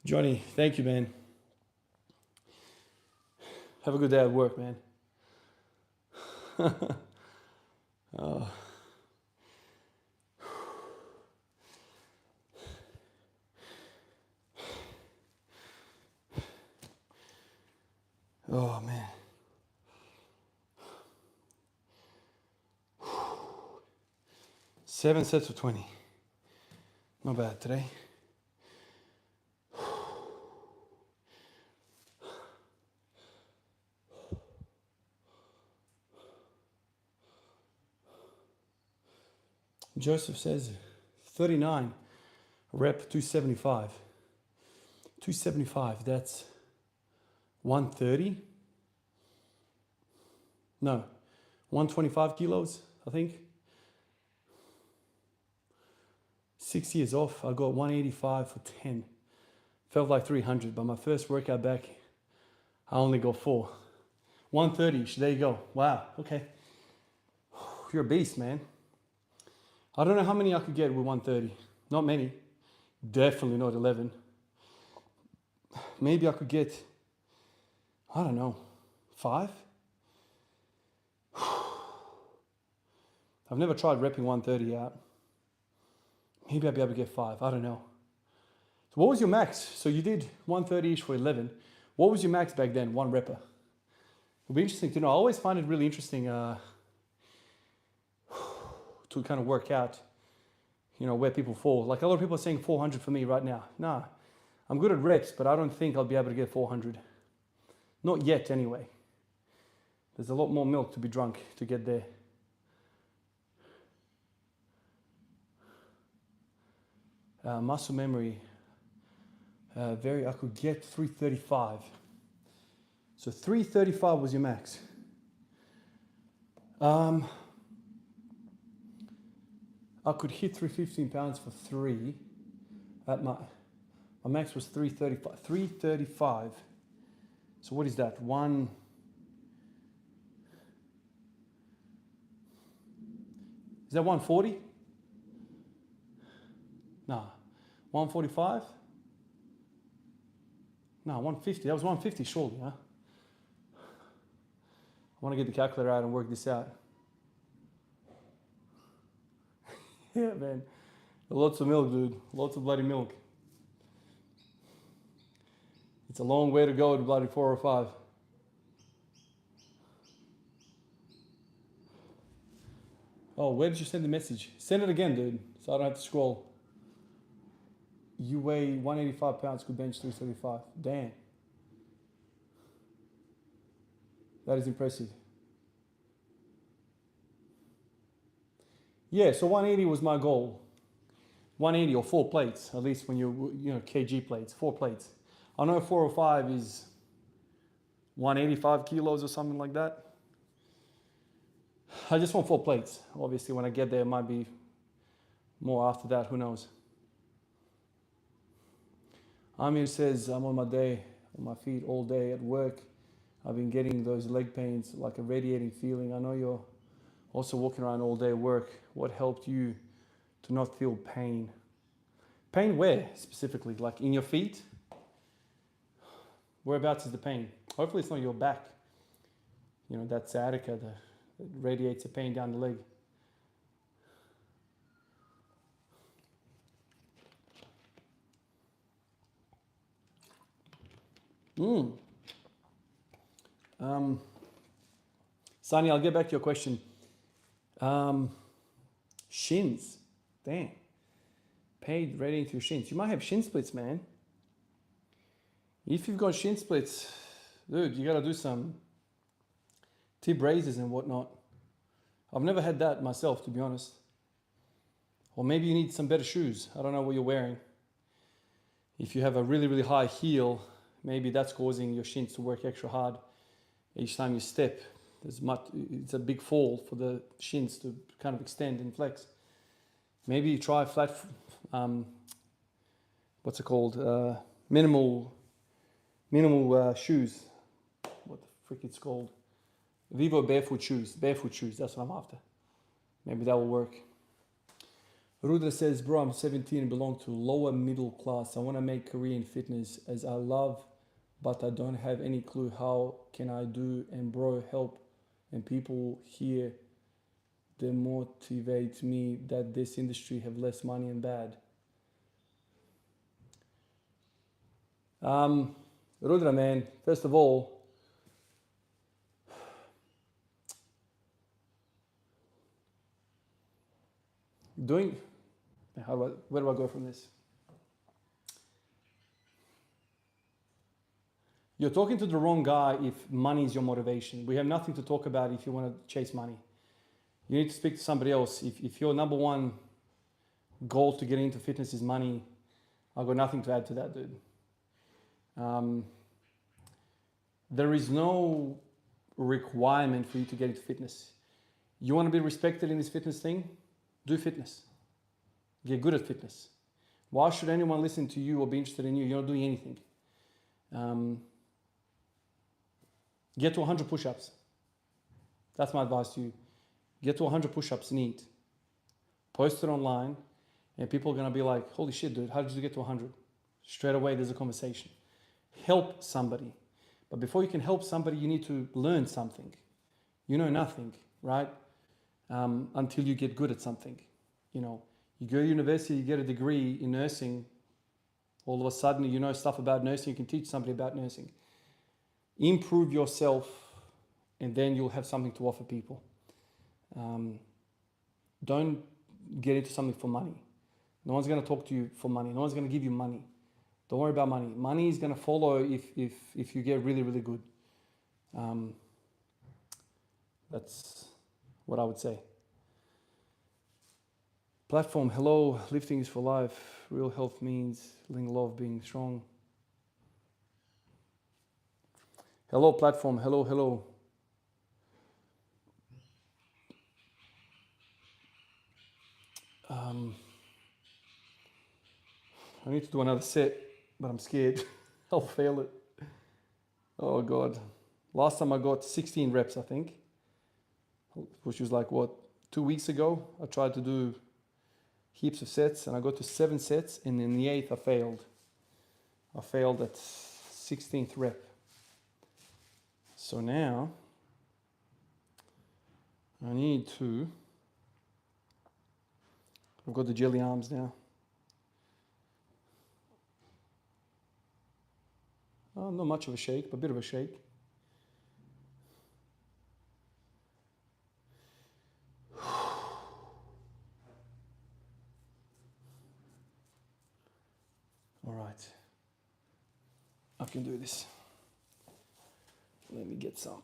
Johnny, thank you, man. Have a good day at work, man. Oh. Oh, man. Seven sets of 20. Not bad today. Joseph says 39 rep 275. 275, that's 130. No, 125 kilos, I think. 6 years off, I got 185 for 10. Felt like 300, but my first workout back, I only got 4. 130, there you go. Wow, okay. You're a beast, man. I don't know how many I could get with 130. Not many. Definitely not 11. Maybe I could get, I don't know, 5? I've never tried repping 130 out. Maybe I'll be able to get 5. I don't know. So what was your max? So you did 130-ish for 11. What was your max back then? 1 repper. It'll be interesting to know. I always find it really interesting to kind of work out, you know, where people fall. Like a lot of people are saying 400 for me right now. Nah, I'm good at reps, but I don't think I'll be able to get 400. Not yet, anyway. There's a lot more milk to be drunk to get there. Muscle memory. I could get 335. So 335 was your max. I could hit 315 pounds for 3 at my max was 335. 335. So what is that? Is that 140? Nah. 145? No, 150. That was 150 surely, huh? I want to get the calculator out and work this out. Yeah, man. Lots of milk, dude. Lots of bloody milk. It's a long way to go to bloody 405. Oh, where did you send the message? Send it again, dude, so I don't have to scroll. You weigh 185 pounds, could bench 335. Damn. That is impressive. Yeah, so 180 was my goal. 180 or 4 plates, at least when you're kg plates, 4 plates. I know 405 is 185 kilos or something like that. I just want 4 plates. Obviously, when I get there, it might be more after that, who knows. Amir says, I'm on my feet all day at work. I've been getting those leg pains, like a radiating feeling. I know you're also walking around all day at work. What helped you to not feel pain? Pain where, specifically? Like in your feet? Whereabouts is the pain? Hopefully it's not your back. You know, that sciatica that radiates the pain down the leg. Sunny, I'll get back to your question. Shins. Damn. Paid radiating through shins. You might have shin splits, man. If you've got shin splits, dude, you got to do some tib raises and whatnot. I've never had that myself, to be honest. Or maybe you need some better shoes. I don't know what you're wearing. If you have a really, really high heel, maybe that's causing your shins to work extra hard each time you step. It's a big fall for the shins to kind of extend and flex. Maybe you try flat, what's it called? Minimal shoes. What the frick it's called? Vivo barefoot shoes. Barefoot shoes, that's what I'm after. Maybe that will work. Rudra says, bro, I'm 17 and belong to lower middle class. I want to make career in fitness as I love, but I don't have any clue how can I do, and bro, help. And people here, they motivate me that this industry have less money and bad. Rudra, man, first of all, where do I go from this? You're talking to the wrong guy if money is your motivation. We have nothing to talk about if you want to chase money. You need to speak to somebody else. If your number one goal to get into fitness is money, I've got nothing to add to that, dude. There is no requirement for you to get into fitness. You want to be respected in this fitness thing? Do fitness. Get good at fitness. Why should anyone listen to you or be interested in you? You're not doing anything. Get to 100 push-ups. That's my advice to you. Get to 100 push-ups neat. Post it online, and people are going to be like, holy shit, dude, how did you get to 100? Straight away, there's a conversation. Help somebody. But before you can help somebody, you need to learn something. You know nothing, right? Until you get good at something. You know, you go to university, you get a degree in nursing. All of a sudden, you know stuff about nursing. You can teach somebody about nursing. Improve yourself, and then you'll have something to offer people. Don't get into something for money. No one's going to talk to you for money. No one's going to give you money. Don't worry about money. Money is going to follow if you get really, really good. That's what I would say. Platform, hello, lifting is for life. Real health means letting love being strong. Hello, platform. Hello, hello. I need to do another set, but I'm scared I'll fail it. Oh God. Last time I got 16 reps, I think, which was like what, 2 weeks ago. I tried to do heaps of sets and I got to 7 sets, and in the 8th I failed. I failed at 16th rep. So now I need to, I've got the jelly arms now. Oh, not much of a shake, but a bit of a shake. All right, I can do this. Let me get some.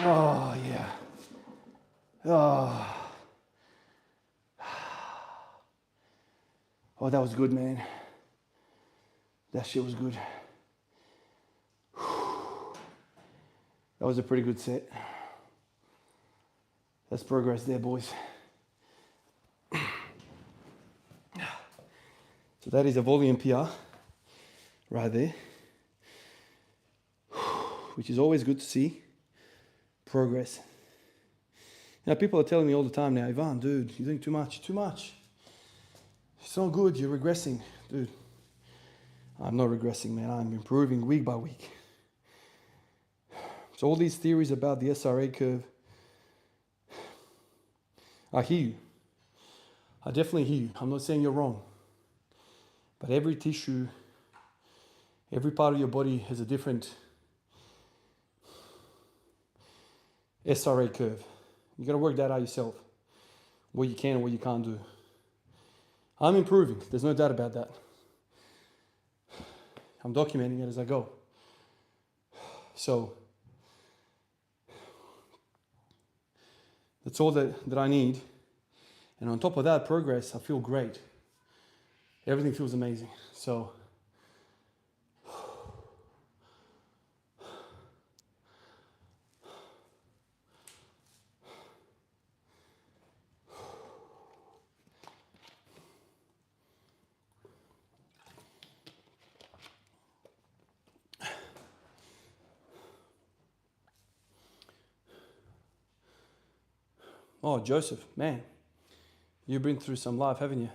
Oh yeah. Oh. Oh, that was good, man. That shit was good. That was a pretty good set. That's progress there, boys. So that is a volume PR right there, which is always good to see. Progress. Now, people are telling me all the time now, Ivan, dude, you're doing too much, too much. It's not good, you're regressing. Dude, I'm not regressing, man. I'm improving week by week. So all these theories about the SRA curve, I hear you. I definitely hear you. I'm not saying you're wrong. But every tissue, every part of your body has a different SRA curve. You got to work that out yourself. What you can and what you can't do. I'm improving. There's no doubt about that. I'm documenting it as I go. So that's all that I need. And on top of that progress, I feel great. Everything feels amazing. So oh, Joseph, man, you've been through some life, haven't you?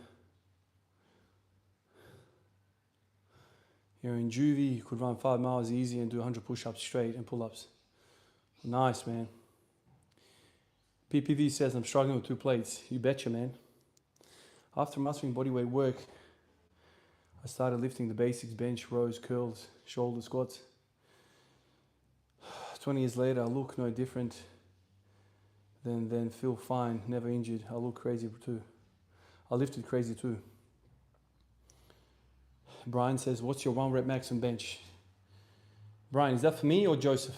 You're in juvie, you could run 5 miles easy and do 100 push-ups straight and pull-ups. Nice, man. PPV says I'm struggling with 2 plates. You betcha, man. After mastering bodyweight work, I started lifting the basics, bench, rows, curls, shoulder squats. 20 years later, I look no different than feel fine, never injured. I look crazy too. I lifted crazy too. Brian says, what's your 1 rep max on bench? Brian, is that for me or Joseph?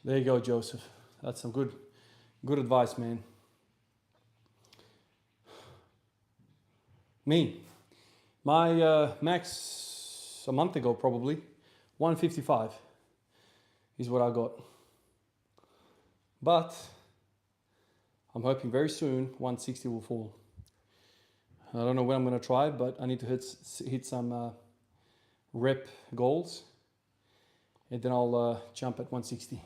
There you go, Joseph. That's some good advice, man. Me, my max a month ago probably, 155 is what I got. But I'm hoping very soon 160 will fall. I don't know when I'm going to try, but I need to hit some rep goals, and then I'll jump at 160.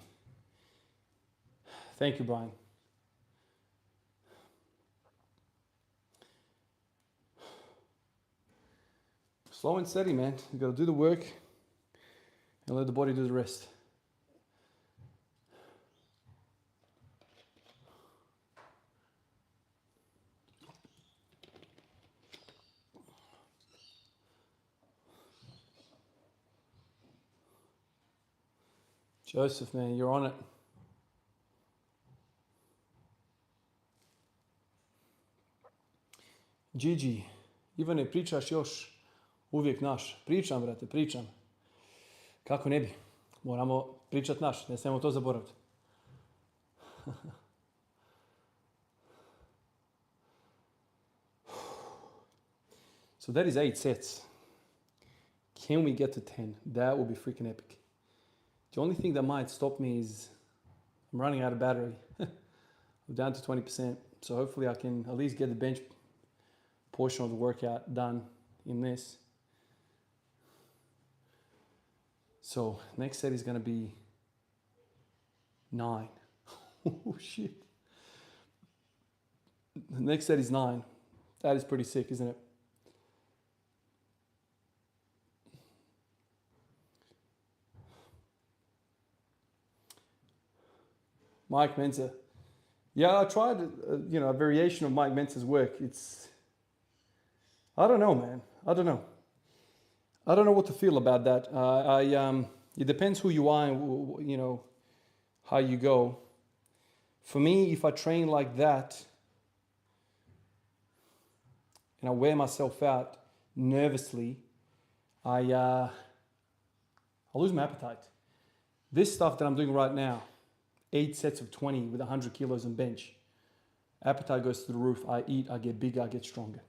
Thank you, Brian. slow and steady, man. You got to do the work and let the body do the rest. Joseph, man, you're on it. Gigi, Ivane, pričaš još uvijek naš. Pričam, brate, pričam. Kako ne bi? Moramo pričat naš, ne smijemo to zaboraviti. So that is 8 sets. Can we get to 10? That would be freaking epic. The only thing that might stop me is I'm running out of battery. I'm down to 20%. So hopefully I can at least get the bench portion of the workout done in this. So next set is going to be 9. Oh shit. The next set is 9. That is pretty sick, isn't it? Mike Mensa. Yeah, I tried, a variation of Mike Mensa's work. I don't know, man. I don't know what to feel about that. It depends who you are and, how you go. For me, if I train like that and I wear myself out nervously, I lose my appetite. This stuff that I'm doing right now, 8 sets of 20 with 100 kilos on bench. Appetite goes through the roof. I eat, I get bigger, I get stronger.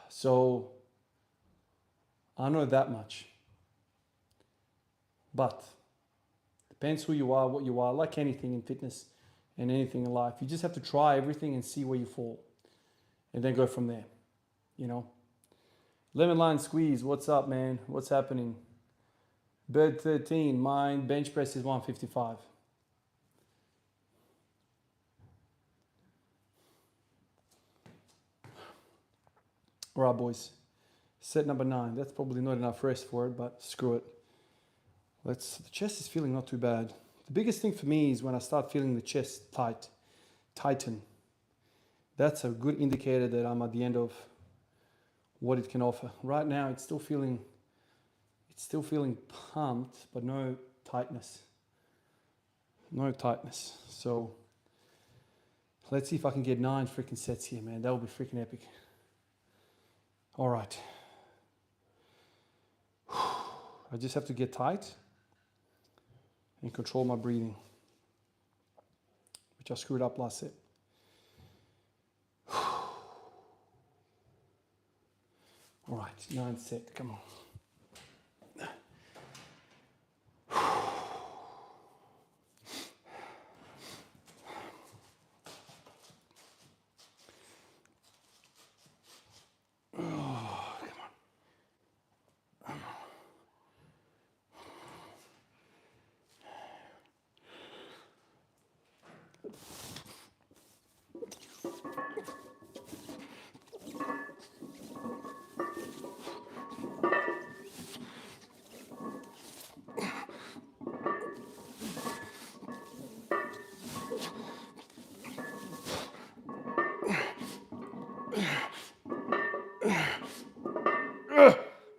So I know that much. But depends who you are, what you are. Like anything in fitness and anything in life, you just have to try everything and see where you fall. And then go from there, Lemon Line Squeeze, what's up, man? What's happening? Bird 13, mine bench press is 155. All right, boys. Set number 9. That's probably not enough rest for it, but screw it. The chest is feeling not too bad. The biggest thing for me is when I start feeling the chest tighten. That's a good indicator that I'm at the end of what it can offer. Right now, it's still feeling pumped, but no tightness. No tightness. So let's see if I can get 9 freaking sets here, man. That would be freaking epic. All right. I just have to get tight and control my breathing, which I screwed up last set. All right, 9 set, come on.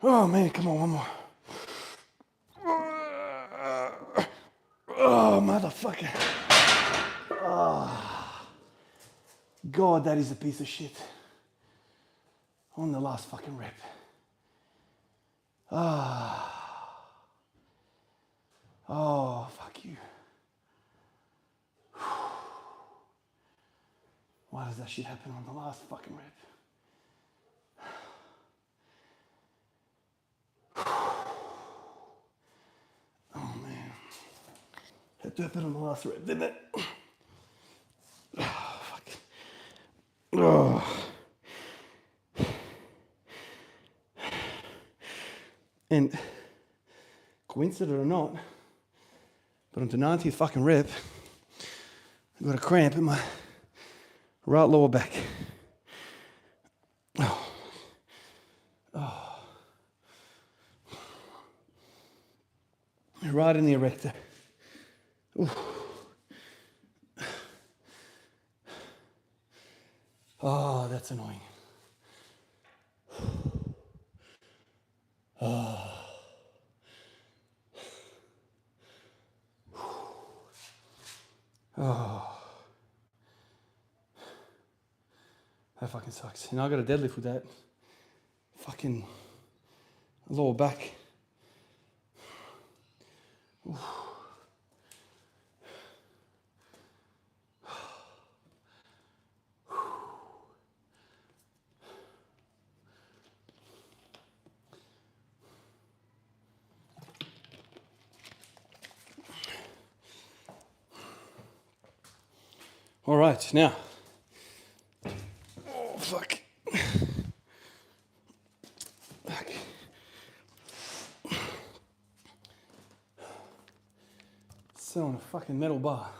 Oh man, come on, one more. Oh, motherfucker. Oh, God, that is a piece of shit. On the last fucking rep. Oh, fuck you. Why does that shit happen on the last fucking rep? Oh man. Had to happen on the last rep, didn't it? Oh, fuck. Oh. And coincident or not, but on the 90th fucking rep, I got a cramp in my right lower back. Oh. right in the erector. Oof. Oh, that's annoying. Oh. Oh. That fucking sucks. I got a deadlift with that. Fucking lower back. Oof. All right, now. Oh, fuck. Fuck. Sit on a fucking metal bar.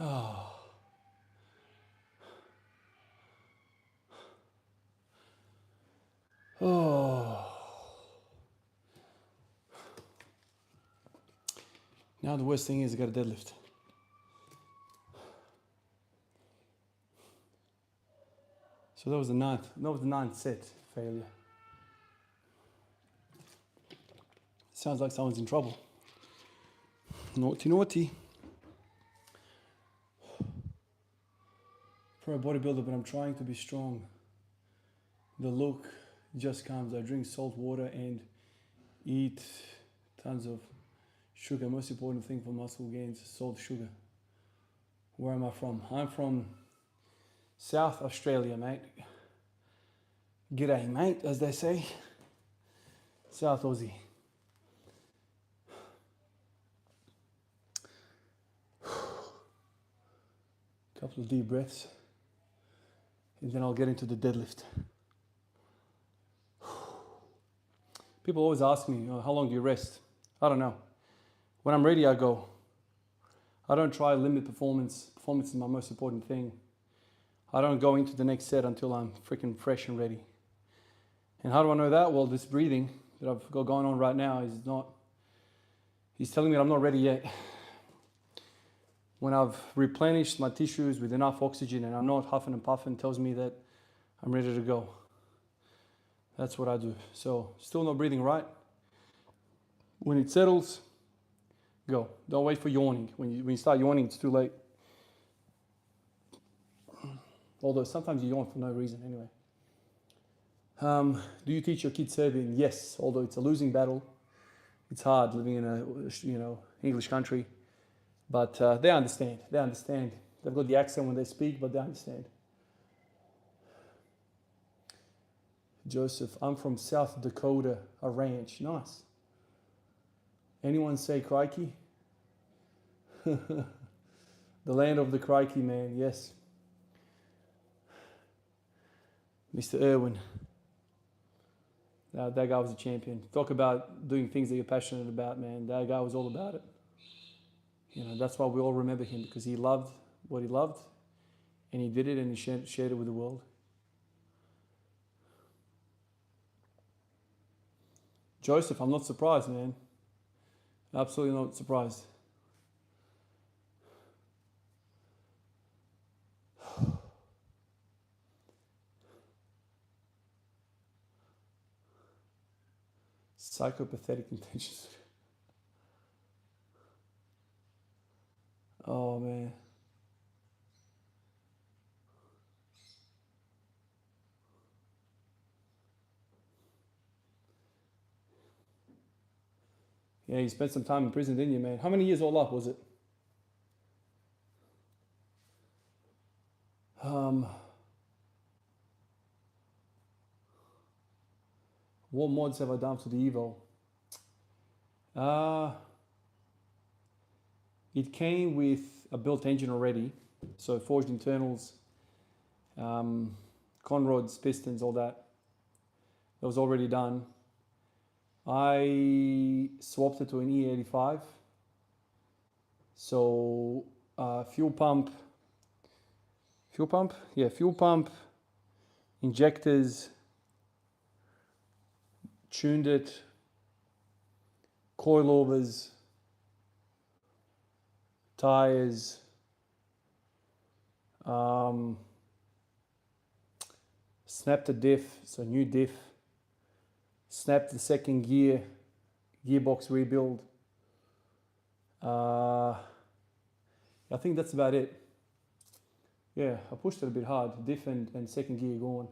Oh. Oh. Now the worst thing is I got a deadlift. So that was the ninth set failure. Sounds like someone's in trouble. Naughty, naughty. Pro bodybuilder, but I'm trying to be strong. The look just comes. I drink salt water and eat tons of sugar. Most important thing for muscle gains, salt, sugar. Where am I from? I'm from South Australia, mate. G'day, mate, as they say. South Aussie. Couple of deep breaths. And then I'll get into the deadlift. People always ask me, how long do you rest? I don't know. When I'm ready, I go. I don't try to limit performance. Performance is my most important thing. I don't go into the next set until I'm freaking fresh and ready. And how do I know that? Well, this breathing that I've got going on right now he's telling me I'm not ready yet. When I've replenished my tissues with enough oxygen and I'm not huffing and puffing, tells me that I'm ready to go. That's what I do. So, still not breathing right. When it settles, go. Don't wait for yawning. When you start yawning, it's too late. Although sometimes you yawn for no reason anyway. Do you teach your kids Serbian? Yes, although it's a losing battle. It's hard living in a English country. But they understand. They understand. They've got the accent when they speak, but they understand. Joseph, I'm from South Dakota, a ranch. Nice. Anyone say crikey? The land of the crikey, man. Yes. Mr. Irwin. That guy was a champion. Talk about doing things that you're passionate about, man. That guy was all about it. That's why we all remember him, because he loved what he loved, and he did it, and he shared it with the world. Joseph, I'm not surprised, man. Absolutely not surprised. Psychopathic intentions. Oh, man. Yeah, you spent some time in prison, didn't you, man? How many years all up was it? What mods have I done for the Evo? Uh, it came with a built engine already, so forged internals, conrods, pistons, all that. That was already done. I swapped it to an E85. So fuel pump, injectors, tuned it, coilovers, tires, snapped the diff, so new diff, snapped the second gear, gearbox rebuild. I think that's about it. Yeah, I pushed it a bit hard, diff and second gear going.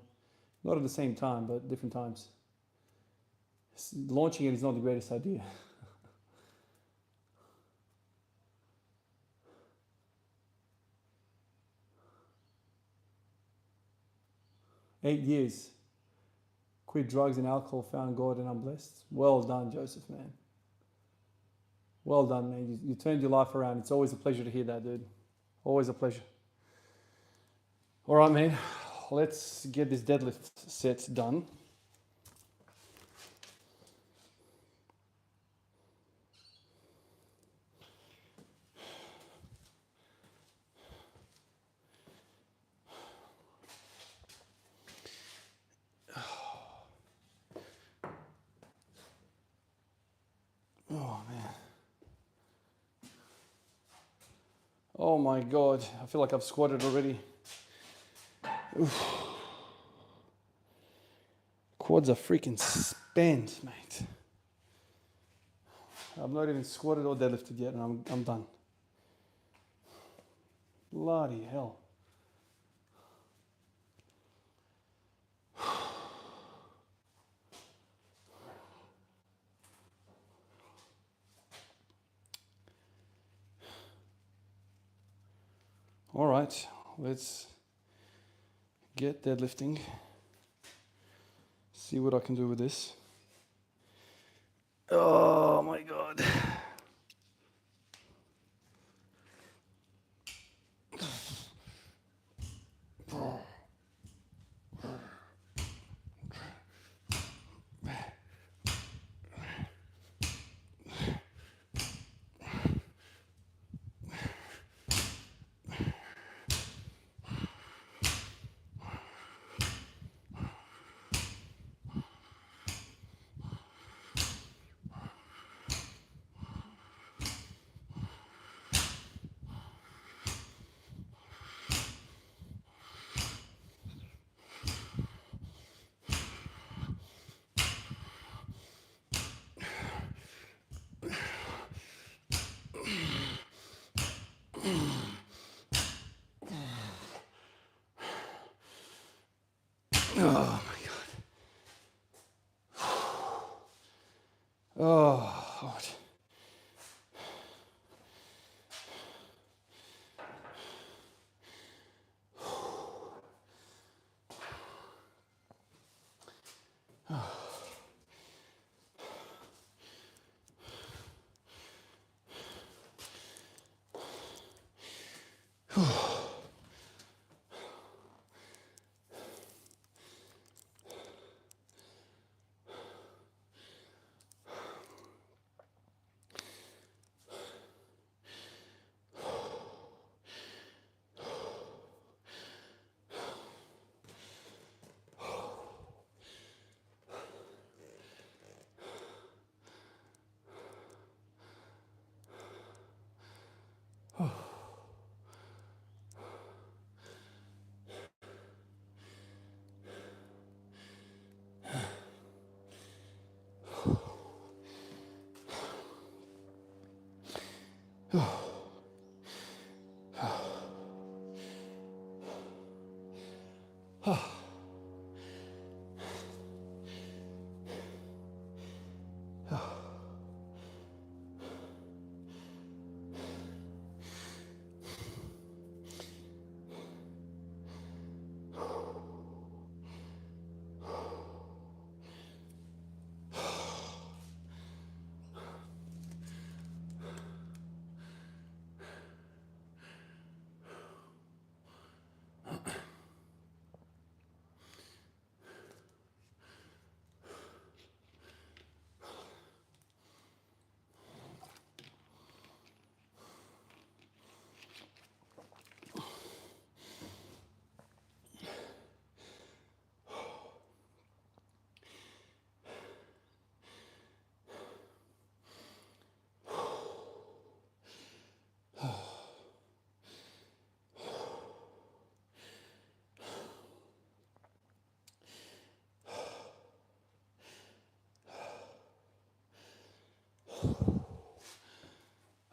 Not at the same time, but different times. Launching it is not the greatest idea. 8 years. Quit drugs and alcohol, found God, and I'm blessed. Well done, Joseph, man. Well done, man. You turned your life around. It's always a pleasure to hear that, dude. Always a pleasure. All right, man. Let's get this deadlift set done. Oh, man. Oh, my God. I feel like I've squatted already. Oof. Quads are freaking spent, mate. I've not even squatted or deadlifted yet, and I'm done. Bloody hell. All right, let's get deadlifting. See what I can do with this. Oh my God. Oh my God. Oh, God.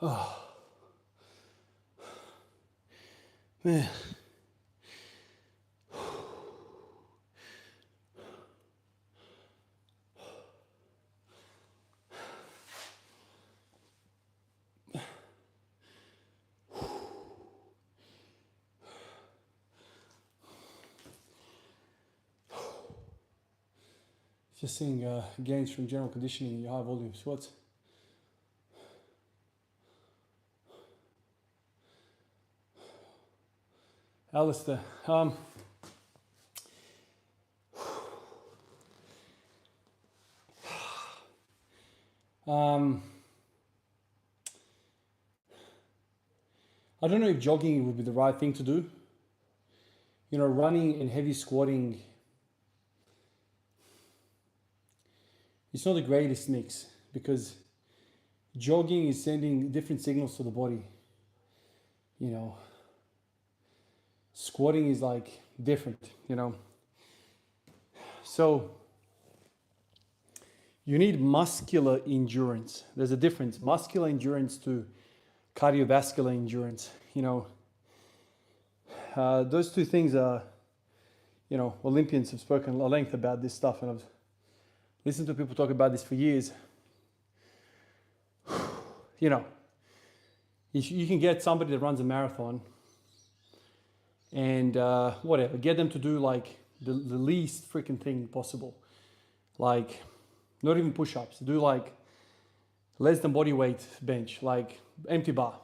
Oh, man. Just seeing gains from general conditioning in your high volume squats. Alistair, I don't know if jogging would be the right thing to do. You know, running and heavy squatting, it's not the greatest mix because jogging is sending different signals to the body. You know, squatting is like different, you know. So you need muscular endurance. There's a difference, muscular endurance to cardiovascular endurance. You know, those two things are, you know, Olympians have spoken at length about this stuff, and I've listened to people talk about this for years. You know, you can get somebody that runs a marathon and whatever, get them to do like the least freaking thing possible. Like, not even push-ups, do like less than body weight bench, like empty bar.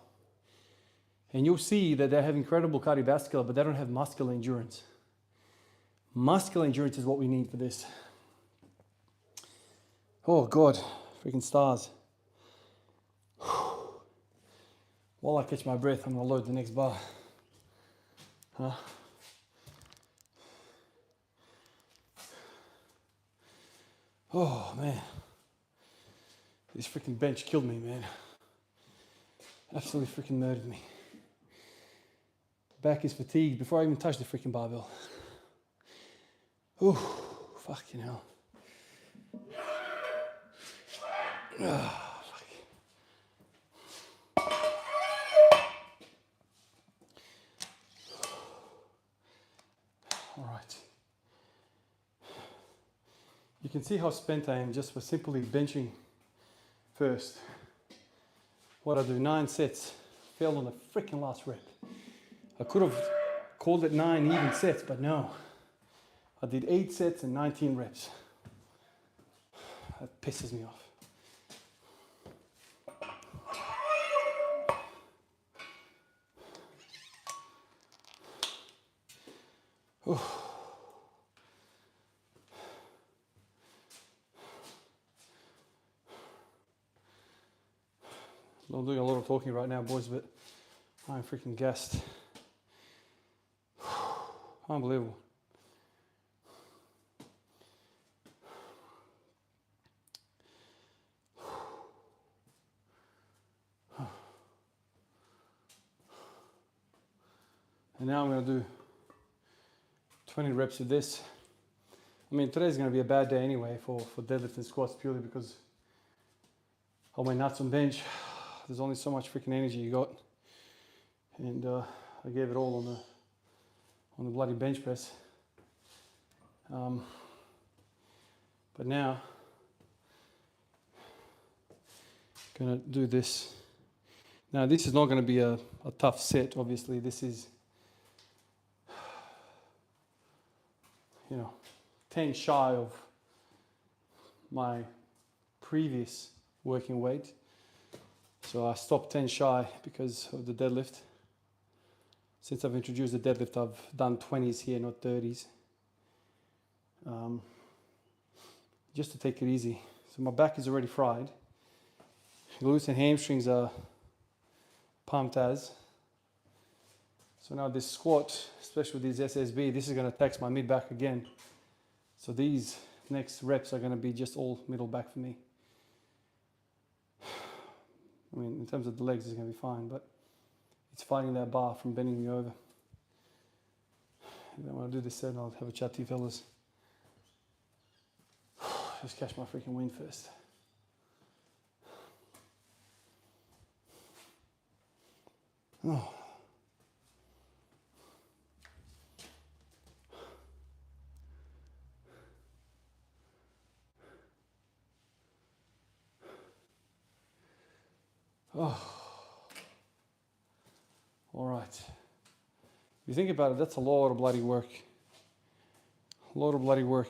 And you'll see that they have incredible cardiovascular, but they don't have muscular endurance. Muscular endurance is what we need for this. Oh God, freaking stars. While I catch my breath, I'm gonna load the next bar. Huh? Oh man, this freaking bench killed me, man. Absolutely freaking murdered me. Back is fatigued before I even touch the freaking barbell. Oh, fucking hell. Oh, fuck. All right. You can see how spent I am just for simply benching first. What I do, 9 sets, failed on the freaking last rep. I could have called it 9 even sets, but no. I did 8 sets and 19 reps. That pisses me off. Oh. I'm doing a lot of talking right now, boys, but I'm freaking gassed. Unbelievable. And now I'm going to do 20 reps of this. I mean, today's going to be a bad day anyway for deadlift and squats, purely because I went nuts on bench. There's only so much freaking energy you got. And I gave it all on the bloody bench press. But now, gonna do this. Now this is not gonna be a tough set, obviously. This is, you know, 10 shy of my previous working weight. So I stopped 10 shy because of the deadlift. Since I've introduced the deadlift, I've done 20s here, not 30s. Just to take it easy. So my back is already fried. Glutes and hamstrings are pumped as. So now this squat, especially with these SSB, this is going to tax my mid back again. So these next reps are going to be just all middle back for me. I mean, in terms of the legs, it's going to be fine, but it's fighting that bar from bending me over. And then when I do this set, I'll have a chat to you fellas. Just catch my freaking wind first. Oh. Oh. All right. If you think about it, that's a lot of bloody work. A lot of bloody work.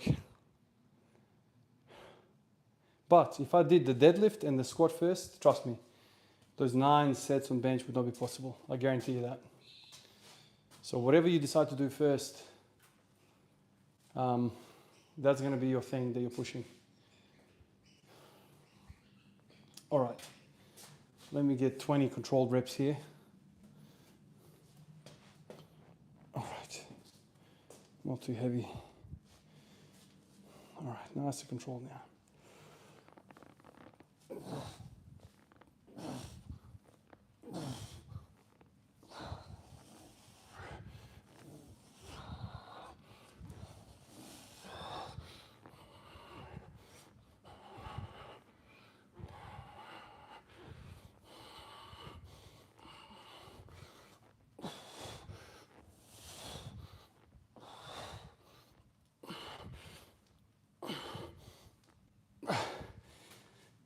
But if I did the deadlift and the squat first, trust me, those 9 sets on bench would not be possible. I guarantee you that. So whatever you decide to do first, that's going to be your thing that you're pushing. All right. Let me get 20 controlled reps here. All right. Not too heavy. All right, nice and controlled now.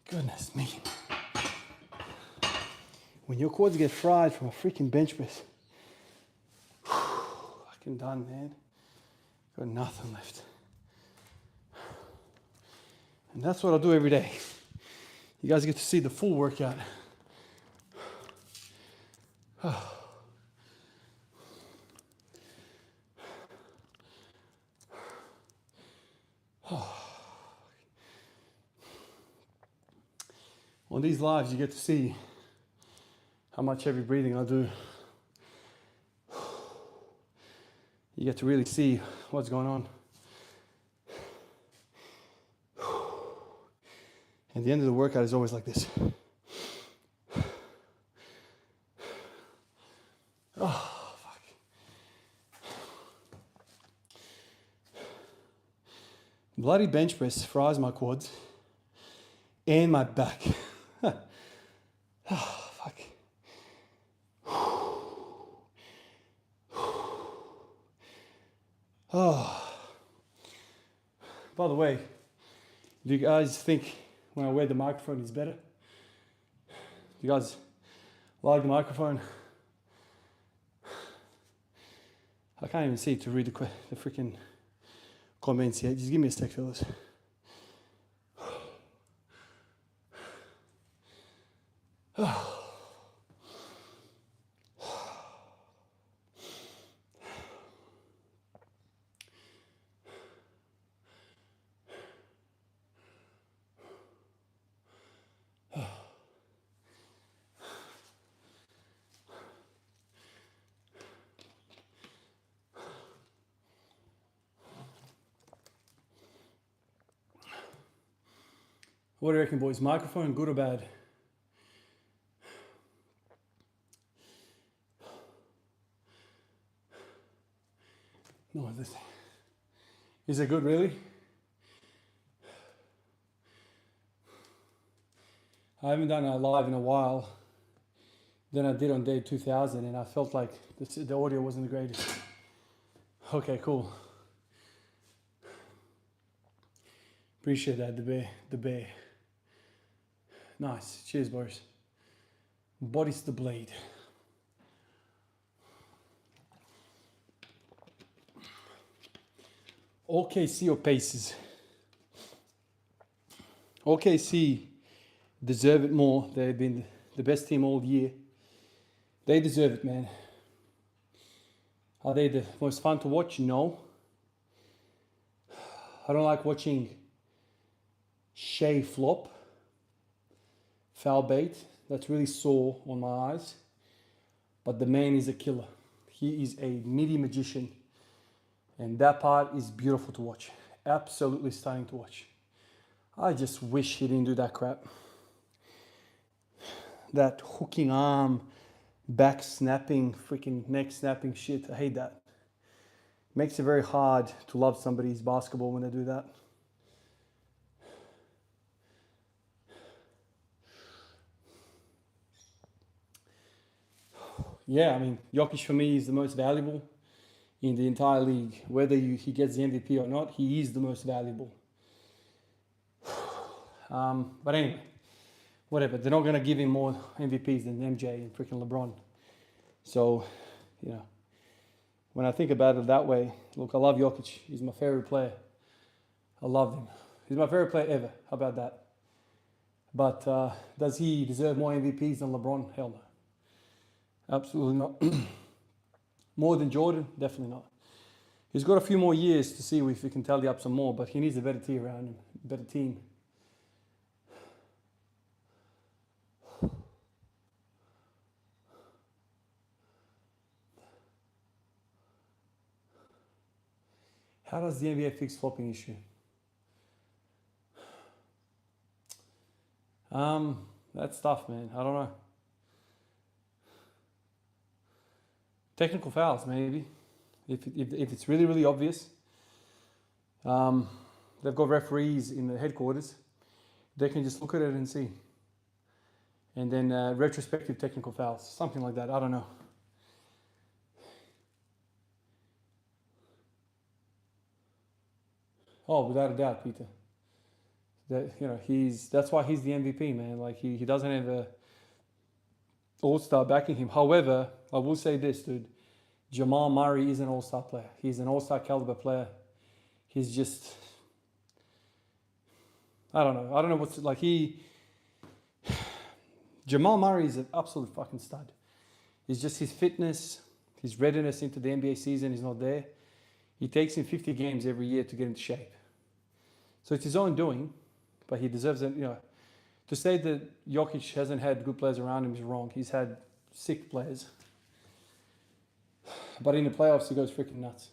Goodness me. When your quads get fried from a freaking bench press, fucking done, man. Got nothing left. And that's what I do every day. You guys get to see the full workout. On these lives, you get to see how much heavy breathing I do. You get to really see what's going on. And the end of the workout is always like this. Oh, fuck. Bloody bench press fries my quads and my back. Oh, fuck. Oh. By the way, do you guys think when I wear the microphone is better? Do you guys like the microphone? I can't even see to read the freaking comments yet. Just give me a sec, fellas. What do you reckon, boys? Microphone, good or bad? No, is it good, really? I haven't done a live in a while. Then I did on day 2000 and I felt like the audio wasn't the greatest. Okay, cool. Appreciate that, the bear. Nice. Cheers, boys. Body's the blade. OKC or Pacers? OKC deserve it more. They've been the best team all year. They deserve it, man. Are they the most fun to watch? No. I don't like watching Shea flop. Foul bait. That's really sore on my eyes. But the man is a killer. He is a MIDI magician. And that part is beautiful to watch. Absolutely stunning to watch. I just wish he didn't do that crap. That hooking arm, back snapping, freaking neck snapping shit. I hate that. Makes it very hard to love somebody's basketball when they do that. yeah, I mean, Jokic for me is the most valuable in the entire league. Whether he gets the MVP or not, he is the most valuable. But anyway, whatever. They're not going to give him more MVPs than MJ and freaking LeBron. So, you know, when I think about it that way, look, I love Jokic. He's my favorite player. I love him. He's my favorite player ever. How about that? But does he deserve more MVPs than LeBron? Hell no. Absolutely not. More than Jordan? Definitely not. He's got a few more years to see if he can tally up some more, but he needs a better team around him, a better team. How does the NBA fix flopping issue? That's tough, man. I don't know. Technical fouls, maybe. If it's really, really obvious. They've got referees in the headquarters. They can just look at it and see. And then retrospective technical fouls, something like that. I don't know. Oh, without a doubt, Peter. That's why he's the MVP, man. Like he doesn't have a all-star backing him. However, I will say this, dude. Jamal Murray is an all-star player. He's an all-star caliber player. He's just, I don't know. I don't know what's like Jamal Murray is an absolute fucking stud. It's just his fitness, his readiness into the NBA season is not there. He takes him 50 games every year to get into shape. So it's his own doing, but he deserves it. To say that Jokic hasn't had good players around him is wrong. He's had sick players. But in the playoffs, he goes freaking nuts.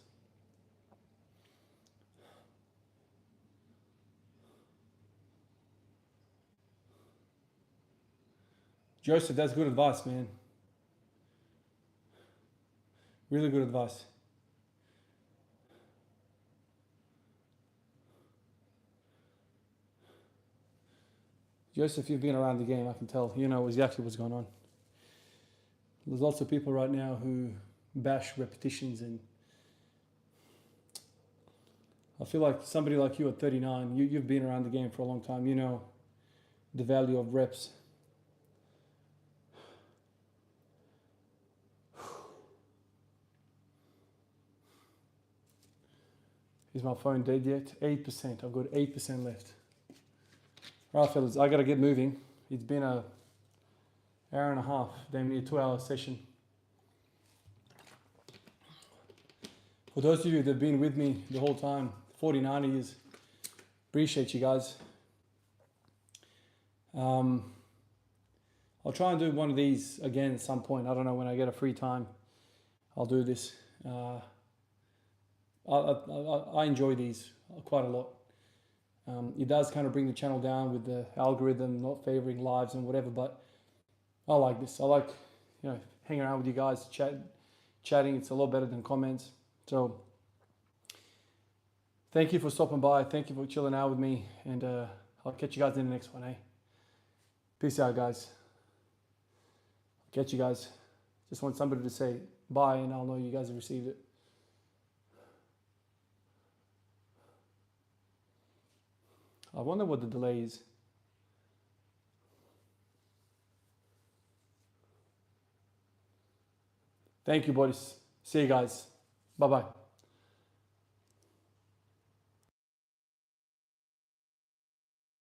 Joseph, that's good advice, man. Really good advice. Joseph, you've been around the game, I can tell. You know exactly what's going on. There's lots of people right now who bash repetitions, and I feel like somebody like you at 39, you've been around the game for a long time. You know the value of reps. Is my phone dead yet? 8%. I've got 8% left. All right, fellas, I got to get moving. It's been an hour and a half, damn near 2-hour session. For those of you that have been with me the whole time, 49 years, appreciate you guys. I'll try and do one of these again at some point. I don't know, when I get a free time, I'll do this. I enjoy these quite a lot. It does kind of bring the channel down with the algorithm not favoring lives and whatever, but I like this. I like, hanging around with you guys, chatting. It's a lot better than comments. So thank you for stopping by. Thank you for chilling out with me, and I'll catch you guys in the next one, eh? Peace out, guys. Catch you guys. Just want somebody to say bye, and I'll know you guys have received it. I wonder what the delay is. Thank you, boys. See you guys. Bye-bye.